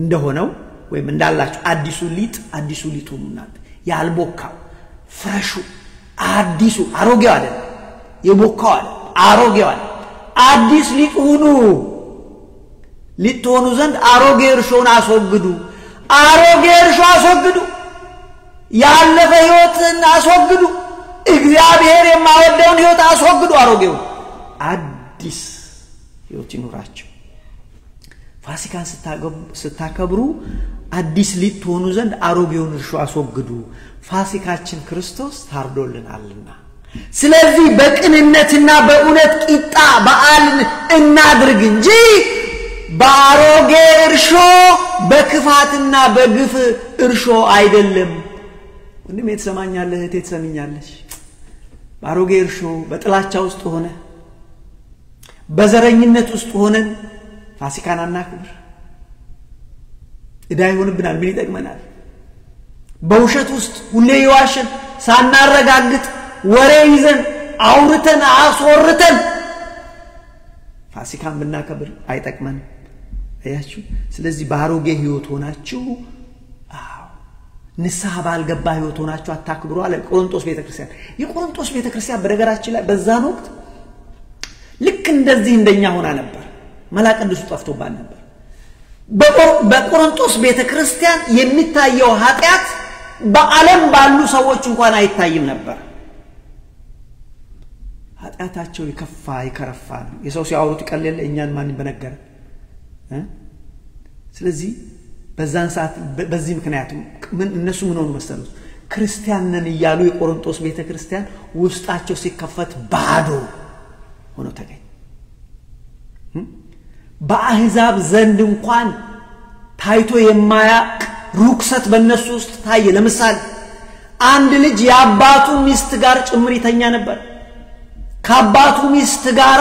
እንደሆነው ወይም እንዳላችሁ አዲሱ ሊጡን እናንተ ያልቦካው ፍረሹ አዲሱ አሮጌው አይደል የቦካው አይደል አሮጌው አይደል አዲስ ሊጥሆኑ ዘንድ አሮጌ እርሾን አስወግዱ ያለፈ ሕይወትን አስወግዱ እግዚአብሔር የማይወደውን ሕይወት አስወግዱ አሮጌው አዲስ ሕይወት ይኑራችሁ ፋሲካን ስታከብሩ አዲስ ሊጥሆኑ ዘንድ አሮጌውን እርሾ አስወግዱ ፋሲካችን ክርስቶስ ታርዶልናልና ስለዚህ በቅንነትና በእውነት ቂጣ በዓልን እናድርግ እንጂ ባሮጌ እርሾ በክፋትና በግፍ እርሾ አይደለም ወንድሜ ተሰማኛለህ እህቴ ተሰሚኛለሽ ባሮጌ እርሾ በጥላቻ ውስጥ ሆነ በዘረኝነት ውስጥ ሆነን ፋሲካን አናክብር እዳ ይሆንብናል ምን ይጠቅመናል በውሸት ውስጥ ሁሌ ይዋሽን ሳናረጋግጥ ወሬ ይዘን አውርተን አስወርተን ፋሲካን ብናከብር አይጠቅመን አያችሁ ስለዚህ ባሮጌ ህይወት ሆናችሁ ንስሐ ባልገባ ህይወት ሆናችሁ አታክብሩ አለ ቆሮንቶስ ቤተክርስቲያን የቆሮንቶስ ቤተክርስቲያን በነገራችን ላይ በዛን ወቅት ልክ እንደዚህ እንደኛ ሆና ነበር መላቅዱስ ጠፍቶባል ነበር በቆሮንቶስ ቤተክርስቲያን የሚታየው ኃጢያት በዓለም ባሉ ሰዎች እንኳን አይታይም ነበር ኃጢያታቸው ይከፋ ይከረፋ የሰው ሲያወሩት ይቀለለ እኛን ማን በነገረ ስለዚህ በዛን ሰዓት በዚህ ምክንያት ምን እነሱ ምን ሆኑ መሰሉት ክርስቲያን ነን ይያሉ የቆሮንቶስ ቤተክርስቲያን ውስጣቸው ሲከፈት ባዶ ሆኖ ተገኘ በአህዛብ ዘንድ እንኳን ታይቶ የማያቅ ሩክሰት በእነሱ ውስጥ ታየ ለምሳሌ አንድ ልጅ ያባቱ ሚስት ጋር ጭምሪተኛ ነበር ከአባቱ ሚስት ጋር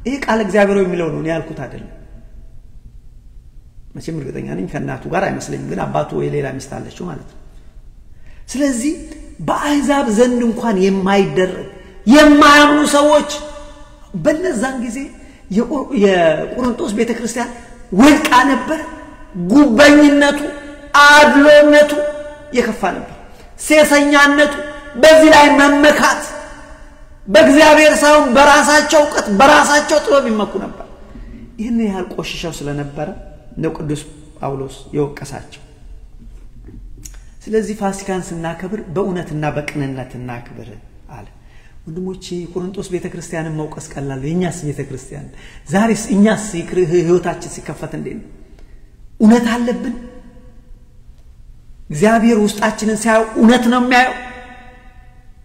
ይሄ ቃል እግዚአብሔር የሚለው ነው ያልኩት አይደለም መቼም እርግጠኛ ነኝ ከናቱ ጋር አይመስለኝም ግን አባቱ ወይ ሌላ ሚስት አለችው ማለት ነው ስለዚህ በአህዛብ ዘንድ እንኳን የማይደረግ የማያምኑ ሰዎች በነዛን ጊዜ የቆሮንቶስ ቤተክርስቲያን ወድቃ ነበር ጉበኝነቱ አድሎነቱ የከፋ ነበር ሴሰኛነቱ በዚህ ላይ መመካት በእግዚአብሔር ሳይሆን በራሳቸው ዕውቀት በራሳቸው ጥበብ ይመኩ ነበር ይሄን ያህል ቆሽሻው ስለነበረ ነው ቅዱስ ጳውሎስ የወቀሳቸው ስለዚህ ፋሲካን ስናከብር በእውነትና በቅንነት እናክብር አለ ወንድሞቼ ቆሮንቶስ ቤተክርስቲያንን መውቀስ ቀላል የኛስ ቤተክርስቲያን ዛሬስ እኛስ ህይወታችን ሲከፈት እንዴት ነው እውነት አለብን እግዚአብሔር ውስጣችንን ሲያዩ እውነት ነው የሚያየው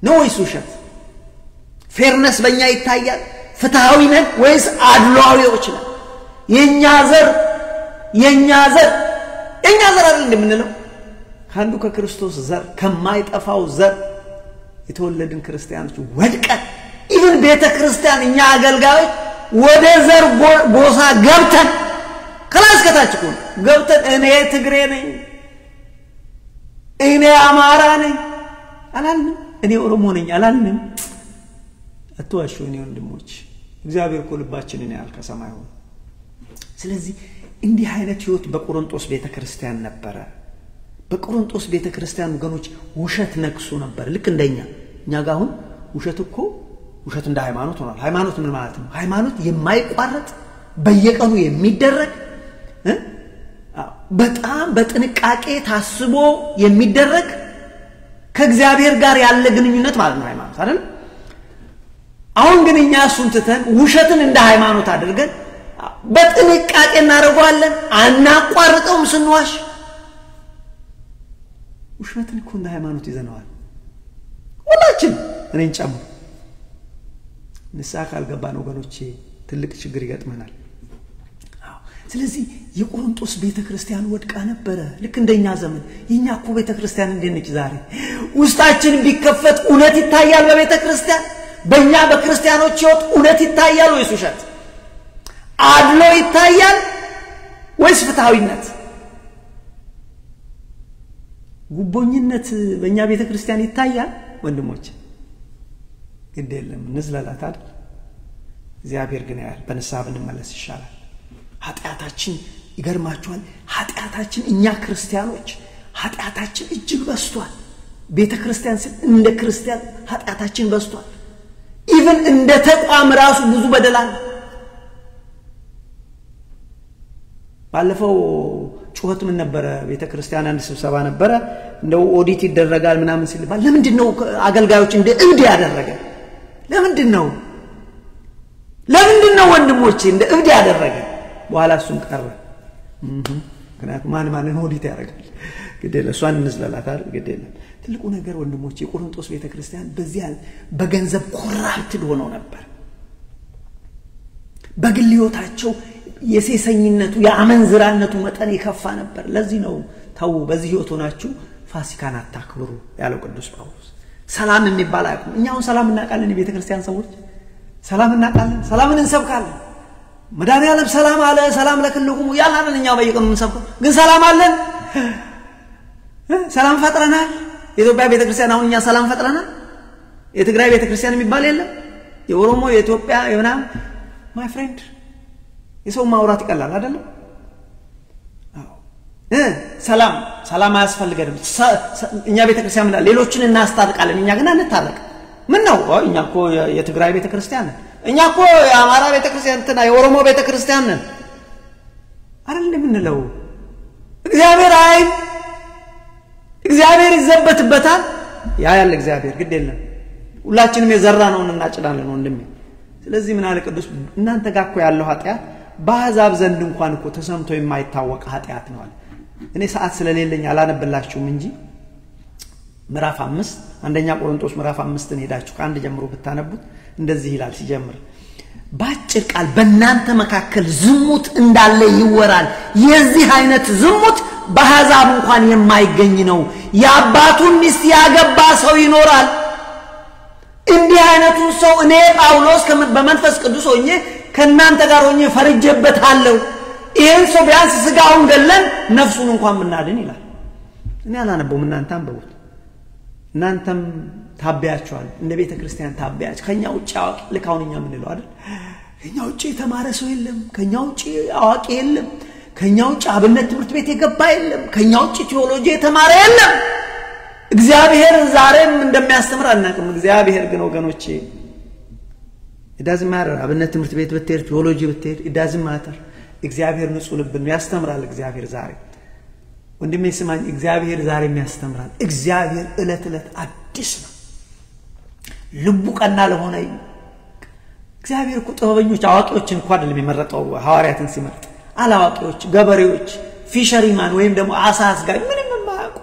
ነው ወይስ ውሸት ፌርነስ በእኛ ይታያል ፍትሃዊ ነን ወይስ አድሏዊዎች ነን የኛ ዘር አይደል እንደምንለው ካንዱ ከክርስቶስ ዘር ከማይጠፋው ዘር የተወለድን ክርስቲያኖች ወድቀን ኢቭን ቤተክርስቲያን እኛ አገልጋዮች ወደ ዘር ጎሳ ገብተን ከላስ ከታች ገብተን እኔ ትግሬ ነኝ እኔ አማራ ነኝ አላልንም እኔ ኦሮሞ ነኝ አላልንም አትዋሹ እኔ ወንድሞች እግዚአብሔር ልባችንን ያያል ከሰማይ ሆኖ ስለዚህ እንዲህ አይነት ህይወት በቆሮንቶስ ቤተክርስቲያን ነበረ በቆሮንቶስ ቤተክርስቲያን ወገኖች ውሸት ነክሱ ነበር ልክ እንደኛ እኛ ጋር አሁን ውሸት እንደ ሃይማኖት ሆኗል ሃይማኖት ምን ማለት ነው ሃይማኖት የማይቋረጥ በየቀኑ የሚደረግ በጣም በጥንቃቄ ታስቦ የሚደረግ ከእግዚአብሔር ጋር ያለ ግንኙነት ማለት ነው ሃይማኖት አይደል አሁን ግን እኛ እሱን ትተን ውሸትን እንደ ሃይማኖት አድርገን በጥንቃቄ እናደርጋለን አናቋርጠውም ስንዋሽ ውሸትን እንደ ሃይማኖት ይዘነዋል ሁላችን እኔን ጨምሮ ንስሐ ካልገባን ወገኖቼ ትልቅ ችግር ይገጥመናል ስለዚህ የቆሮንቶስ ቤተክርስቲያን ወድቃ ነበር ልክ እንደኛ ዘመን የኛ ቤተክርስቲያን እንደነች ዛሬ ውስጣችን ቢከፈት እውነት ይታያል በቤተክርስቲያን በእኛ በክርስቲያኖች ህይወት እውነት ይታያል ወይስ ውሸት አድሎ ይታያል ወይስ ፍትሃዊነት ጉቦኝነት በእኛ ቤተክርስቲያን ይታያል ወንድሞች ግዴለም ንዝላላት አይደል እግዚአብሔር ግን ያል በንስሐ ብንመለስ ይሻላል ኃጢያታችን ይገርማችኋል ኃጢያታችን እኛ ክርስቲያኖች ኃጢያታችን እጅግ በስቷል ቤተክርስቲያን እንደ ክርስቲያን ኃጢያታችን በስቷል ኢቭን እንደ ተቋም ራሱ ብዙ በደላል ባለፈው ጩኸት ምን ነበር ቤተክርስቲያን አንድ ስብሰባ ነበር እንደው ኦዲት ይደረጋል ምናምን ሲልባል ለምንድነው አገልጋዮች እንደ እብድ ያደረገ ለምንድነው ወንድሞቼ እንደ እብድ ያደረገ በኋላ እሱን ቀረ ምክንያቱም ማን ኦዲት ያደርጋል ግዴለ እሷን እንዝላላት አይደል ግዴለ ትልቁ ነገር ወንድሞቼ የቆሮንቶስ ቤተክርስቲያን በዚያ በገንዘብ ኮራፕትድ ሆነው ነበር በግል ህይወታቸው የሴሰኝነቱ ያመንዝራነቱ መጠን ይከፋ ነበር ለዚህ ነው ታው በዚህ ህይወት ሆናችሁ ፋሲካን አታክብሩ ያለው ቅዱስ ጳውሎስ ሰላም የሚባል አይቆም እኛውን ሰላም እናቃለን የቤተክርስቲያን ሰዎች ሰላም እናቃለን ሰላምን እንሰብካለን መድኃኒዓለም ሰላም አለ ሰላም ለክልኩም ያላለን እኛው በየቀኑ እንሰብከው ግን ሰላም አለን ሰላም ፈጥረናል የኢትዮጵያ ቤተክርስቲያን አሁን እኛ ሰላም ፈጥረናል የትግራይ ቤተክርስቲያን የሚባል የለም የኦሮሞ የኢትዮጵያ የምናም ማይ ፍሬንድ የሰው ማውራት ይቀላል አይደል ሰላም አያስፈልገንም እኛ ቤተክርስቲያን ምን ሌሎችን እናስታርቃለን እኛ ግን አንታረቅ ምን ነው እኛ እኮ የትግራይ ቤተክርስቲያን ነን እኛ እኮ የአማራ ቤተክርስቲያን እንትና የኦሮሞ ቤተክርስቲያን ነን አይደል ምን ነው እግዚአብሔር ይዘበትበታል ያ ያለ እግዚአብሔር ግድ የለም ሁላችንም የዘራነውን እናጭዳለን ወንድሜ ስለዚህ ምን አለ ቅዱስ እናንተ ጋር እኮ ያለው ኃጢያት በአሕዛብ ዘንድ እንኳን እኮ ተሰምቶ የማይታወቅ ኃጢያት ነው አለ እኔ ሰዓት ስለሌለኝ አላነብላችሁም እንጂ ምዕራፍ 5 አንደኛ ቆሮንቶስ ምዕራፍ 5 ሄዳችሁ ከአንድ ጀምሮ ብታነቡት እንደዚህ ይላል ሲጀምር ባጭር ቃል በእናንተ መካከል ዝሙት እንዳለ ይወራል የዚህ አይነት ዝሙት በአሕዛብ እንኳን የማይገኝ ነው የአባቱን ሚስት ያገባ ሰው ይኖራል እንዲህ አይነቱ ሰው እኔ ጳውሎስ በመንፈስ ቅዱስ ሆኜ ከናንተ ጋር ሆኜ ፈርጀበታለሁ ይሄን ሰው ቢያንስ ስጋውን ገለን ነፍሱን እንኳን ምናድን ይላል እኔ አላነበውም እናንተ አንበቡት እናንተም ታቢያችኋል እንደ ቤተክርስቲያን ታቢያችሁ ከኛ ውጪ አዋቂ ለካውንኛ ምን ይለው አይደል ከኛ ውጪ የተማረ ሰው የለም ከኛ ውጪ አዋቂ የለም ከኛ ውጪ አብነት ትምህርት ቤት የገባ የለም ከኛ ውጪ ቴዎሎጂ የተማረ የለም እግዚአብሔር ዛሬም እንደሚያስተምር አናውቅም እግዚአብሔር ግን ወገኖቼ it doesn't matter አብነት ትምህርት ቤት ብትሄድ ቴዎሎጂ ብትሄድ it doesn't matter እግዚአብሔር ንጹህ ልብን ያስተምራል እግዚአብሔር ዛሬ ወንድሜ ስማኝ እግዚአብሔር ዛሬ የሚያስተምራል እግዚአብሔር እለት አዲስ ነው ልቡ ቀና ለሆነ እግዚአብሔር እኮ ጥበበኞች አዋቂዎችን እንኳን አይደለም የመረጠው ሐዋርያትን ሲመርጥ አላዋቂዎች ገበሬዎች ፊሸሪማን ወይም ደግሞ አሳ አስጋሪ ምንም ማያውቁ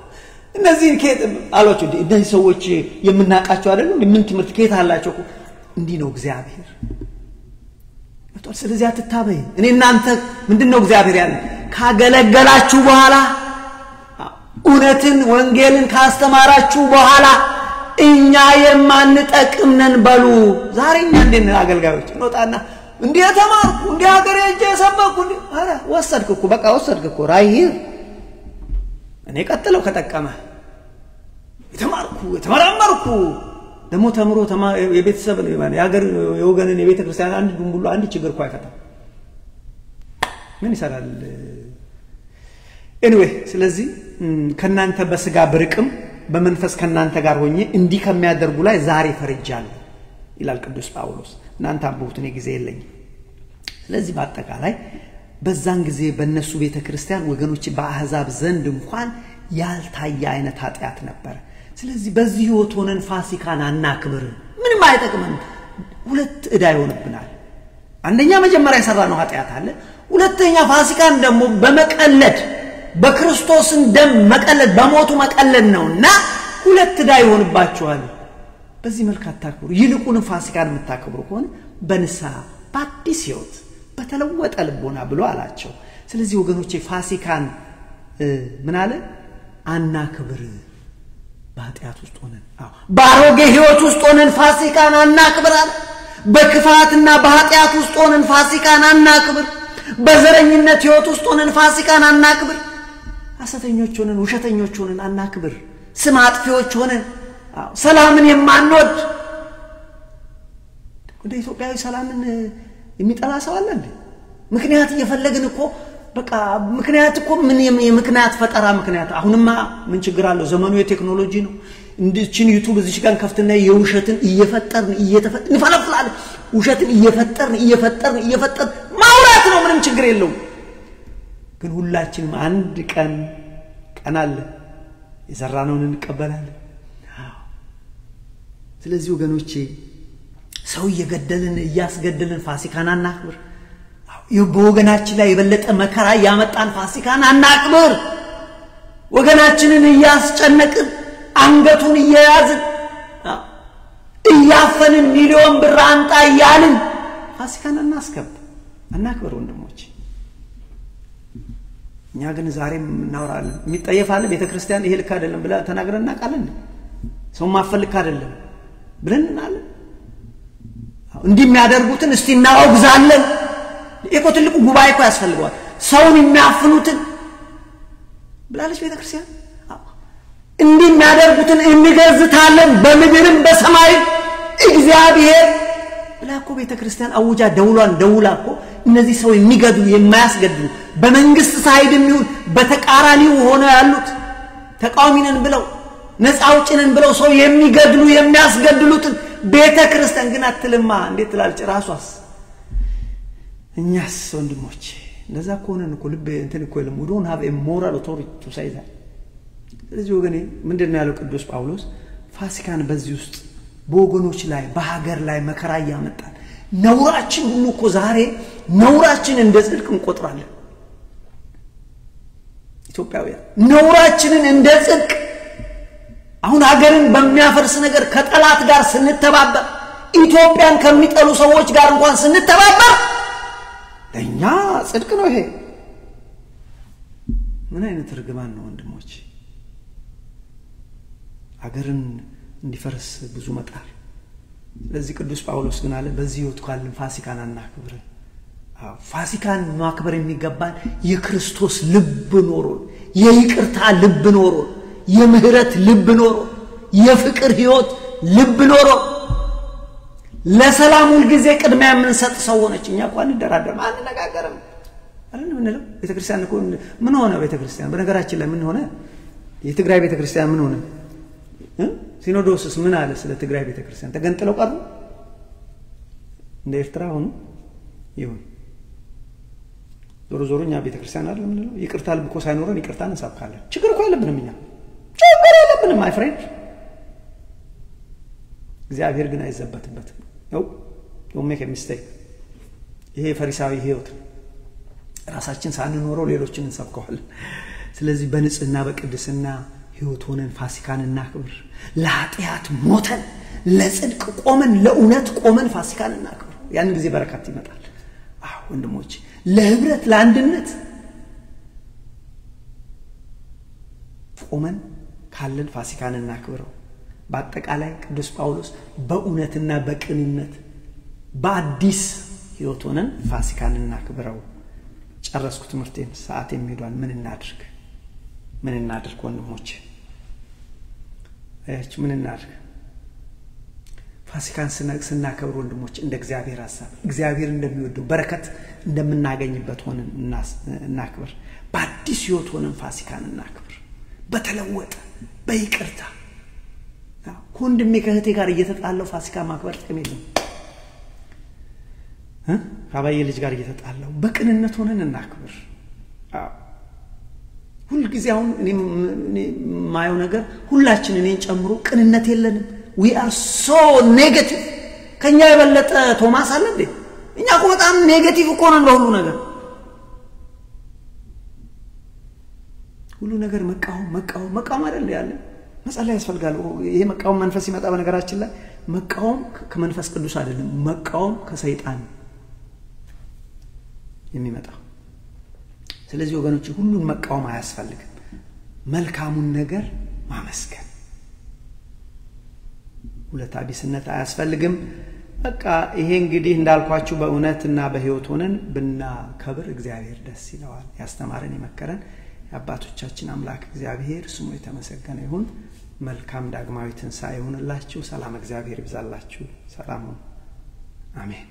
እነዚህ ከየት አሏቸው እነዚህ ሰዎች የምናቃቸው አይደለም ምን ትምህርት ከየት አላቸው እንዲህ ነው እግዚአብሔር ስለዚህ አትታበይ እኔ እናንተ ምንድነው እግዚአብሔር ያለ ካገለገላችሁ በኋላ እውነትን ወንጌልን ካስተማራችሁ በኋላ እኛ የማንጠቅም ነን በሉ ዛሬኛ እንደነ አገልጋዮች እንወጣና እንዴ ተማርኩ እንዴ ሀገር እጄ ሰበኩ አረ ወሰድኩ በቃ ወሰድኩ ራይ እኔ ቀጥለው ከጠቀመ የተመራመርኩ ደሞ ተምሮ የቤተሰብ ነው ማለት የሀገር የወገንን የቤተክርስቲያን አንድ ድንቡሉ አንድ ችግር እኮ አይፈታም ምን ይሰራል anyway ስለዚህ ከናንተ በስጋ ብርቅም በመንፈስ ከናንተ ጋር ሆኜ እንዲህ ከሚያደርጉ ላይ ዛሬ ፈርጃለሁ ይላል ቅዱስ ጳውሎስ እናንተ አቦቱን ጊዜ የለኝ ስለዚህ በአጠቃላይ በዛን ጊዜ በእነሱ ቤተክርስቲያን ወገኖች በአሕዛብ ዘንድ እንኳን ያልታየ አይነት ኃጢያት ነበር ስለዚህ በዚህ ህይወት ሆነን ፋሲካን አናክብር ምንም አይጠቅመን ሁለት እዳ ይሆንብናል አንደኛ መጀመሪያ የሰራነው ኃጢያት አለ ሁለተኛ ፋሲካን ደግሞ በመቀለድ በክርስቶስን ደም መቀለድ በሞቱ መቀለድ ነውና ሁለት እዳ ይሆንባችኋል በዚህ መልኩ አታክብሩ ይልቁን ፋሲካን የምታከብሩ ከሆነ በንስሐ በአዲስ ህይወት በተለወጠ ልቦና ብሎ አላቸው ስለዚህ ወገኖቼ ፋሲካን ምን አለ አናክብር በኃጢያት ውስጥ ሆነን ባሮጌ ህይወት ውስጥ ሆነን ፋሲካን አናክብር በክፋትና በኃጢያት ውስጥ ሆነን ፋሲካን አናክብር በዘረኝነት ህይወት ውስጥ ሆነን ፋሲካን አናክብር ሐሰተኞች ሆነን ውሸተኞች ሆነን አናክብር ስም አጥፊዎች ሆነን ሰላምን የማንወድ ወደ ኢትዮጵያዊ ሰላምን የሚጠላ ሰው አለ እንዴ ምክንያት እየፈለግን እኮ በቃ ምክንያት እኮ ምን የምክንያት ፈጠራ ምክንያት አሁንማ ምን ችግር አለው ዘመኑ የቴክኖሎጂ ነው እንድችን ዩቲዩብ እዚህ ጋር ከፍተና የውሸትን እየፈጠርን እንፈለፍላለን ውሸትን እየፈጠርን ማውራት ነው ምንም ችግር የለው ግን ሁላችንም አንድ ቀን አለ የዘራነውን እንቀበላለን ስለዚህ ወገኖቼ ሰው እየገደልን እያስገደልን ፋሲካን አናክብር በወገናችን ላይ የበለጠ መከራ ያመጣን ፋሲካን አናክብር ወገናችንን እያስጨነቅን አንገቱን እየያዝን እያፈንን ሚሊዮን ብር አንጣ ያልን ፋሲካን አናክብር ወንድሞች እኛ ግን ዛሬም እናወራለን የሚጠየፋለ ቤተክርስቲያን ይሄ ልክ አይደለም ብላ ተናግረና ቃልን ሰው ማፈልክ አይደለም ብለናል እንዲህ የሚያደርጉትን እስቲ እናወግዛለን እኮ ትልቁ ጉባኤ እኮ ያስፈልጋል ሰውን የሚያፍኑትን ብላለች ቤተክርስቲያን እንዲህ የሚያደርጉትን እንገዝታለን በምድርም በሰማይ እግዚአብሔር ብላኮ ቤተክርስቲያን አውጃ ደውላኮ እነዚህ ሰው የሚገድሉ የማያስገድሉ በመንግስት ሳይድም ይሁን በተቃራኒው ሆነ ያሉት ተቃዋሚነን ብለው ነፃ አውጪነን ብለው ሰው የሚገድሉ የሚያስገድሉትን ቤተክርስቲያን ግን አትልማ እንዴት ትላለች ራሷስ እኛስ ወንድሞቼ እንደዛ ከሆነን እኮ ልብ እንትን እኮ የለም we don't have a moral authority to say that ስለዚህ ወገኔ ምንድነው ያለው ቅዱስ ጳውሎስ ፋሲካን በዚህ ውስጥ በወገኖች ላይ በሀገር ላይ መከራ ያመጣል ነውራችን ሁሉ እኮ ዛሬ ነውራችን እንደ ጽድቅ እንቆጥራለን ኢትዮጵያውያን ነውራችንን እንደ ጽድቅ አሁን ሀገርን በሚያፈርስ ነገር ከጠላት ጋር ስንተባበር ኢትዮጵያን ከሚጠሉ ሰዎች ጋር እንኳን ስንተባበር ለኛ ጽድቅ ነው ይሄ ምን አይነት ርግማን ነው ወንድሞች ሀገርን እንዲፈርስ ብዙ መጣር ስለዚህ ቅዱስ ጳውሎስ ግን አለ በዚህ ህይወት ካልን ፋሲካን እናክብር ፋሲካን ማክበር የሚገባን የክርስቶስ ልብ ኖሮ የይቅርታ ልብ ኖሮ የምህረት ልብ ኖሮ የፍቅር ህይወት ልብ ኖሮ ለሰላም ሁሉ ጊዜ ቅድሚያ የምንሰጥ ሰው ሆነች እኛ እንኳን እንደራደር ማንነጋገርም አይደል ምን ነው ቤተክርስቲያን እኮ ምን ሆነ ቤተክርስቲያን በነገራችን ላይ ምን ሆነ የትግራይ ቤተክርስቲያን ምን ሆነ ሲኖዶስስ ምን አለ ስለ ትግራይ ቤተክርስቲያን ተገንጥለው ቀሩ እንደ ኤርትራ ሆኑ ይሁን ዞሮኛ ቤተክርስቲያን አይደል ምን ነው ይቅርታ ልብ እኮ ሳይኖረን ይቅርታ እንሰብካለን ችግር እኮ የለብንም እኛ ችግር የለብንም ማይ ፍሬንድ እግዚአብሔር ግን አይዘበትበትም ነው don't make a mistake ይሄ ፈሪሳዊ ህይወት ራሳችን ሳንኖረው ሌሎችን እንሰብከዋለን ስለዚህ በንጽህና በቅድስና ህይወት ሆነን ፋሲካን እናክብር ለኃጢአት ሞተን ለጽድቅ ቆመን ለእውነት ቆመን ፋሲካን እናክብር ያን ጊዜ በረከት ይመጣል ወንድሞች ለህብረት ለአንድነት ቆመን ካለን ፋሲካን እናክብረው በአጠቃላይ ቅዱስ ጳውሎስ በእውነትና በቅንነት በአዲስ ህይወት ሆነን ፋሲካን እናክብረው ጨረስኩ ትምህርቴን ሰዓት የሚሄዷል ምን እናድርግ ወንድሞች ምን እናድርግ ፋሲካን ስናከብር ወንድሞች እንደ እግዚአብሔር ሐሳብ እግዚአብሔር እንደሚወደው በረከት እንደምናገኝበት ሆነን እናክብር በአዲስ ህይወት ሆነን ፋሲካን እናክብር በተለወጠ በይቅርታ ወንድሜ ከእህቴ ጋር እየተጣላው ፋሲካ ማክበር ጥቅም የለም ካባዬ ልጅ ጋር እየተጣላው በቅንነት ሆነን እናክብር ሁሉ ጊዜ አሁን እኔ ማየው ነገር ሁላችን እኔን ጨምሮ ቅንነት የለንም we are so negative ከኛ የበለጠ ቶማስ አለ እንዴ እኛ እኮ በጣም ኔጌቲቭ እኮ ነን በሁሉ ነገር መቃወም አይደል ያለ መጸለይ ያስፈልጋል ይሄ መቃወም መንፈስ ይመጣ በነገራችን ላይ መቃወም ከመንፈስ ቅዱስ አይደለም መቃወም ከሰይጣን የሚመጣ ስለዚህ ወገኖች ሁሉን መቃወም አያስፈልግም መልካሙን ነገር ማመስገን ሁለታ ቢስነት አያስፈልግም በቃ ይሄ እንግዲህ እንዳልኳችሁ በእውነትና በህይወት ሆነን ብናከብር እግዚአብሔር ደስ ይለዋል ያስተማረን የመከረን አባቶቻችን አምላክ እግዚአብሔር ስሙ የተመሰገነ ይሁን መልካም ዳግማዊ ትንሣኤ ይሁንላችሁ ሰላም እግዚአብሔር ይብዛላችሁ ሰላም አሜን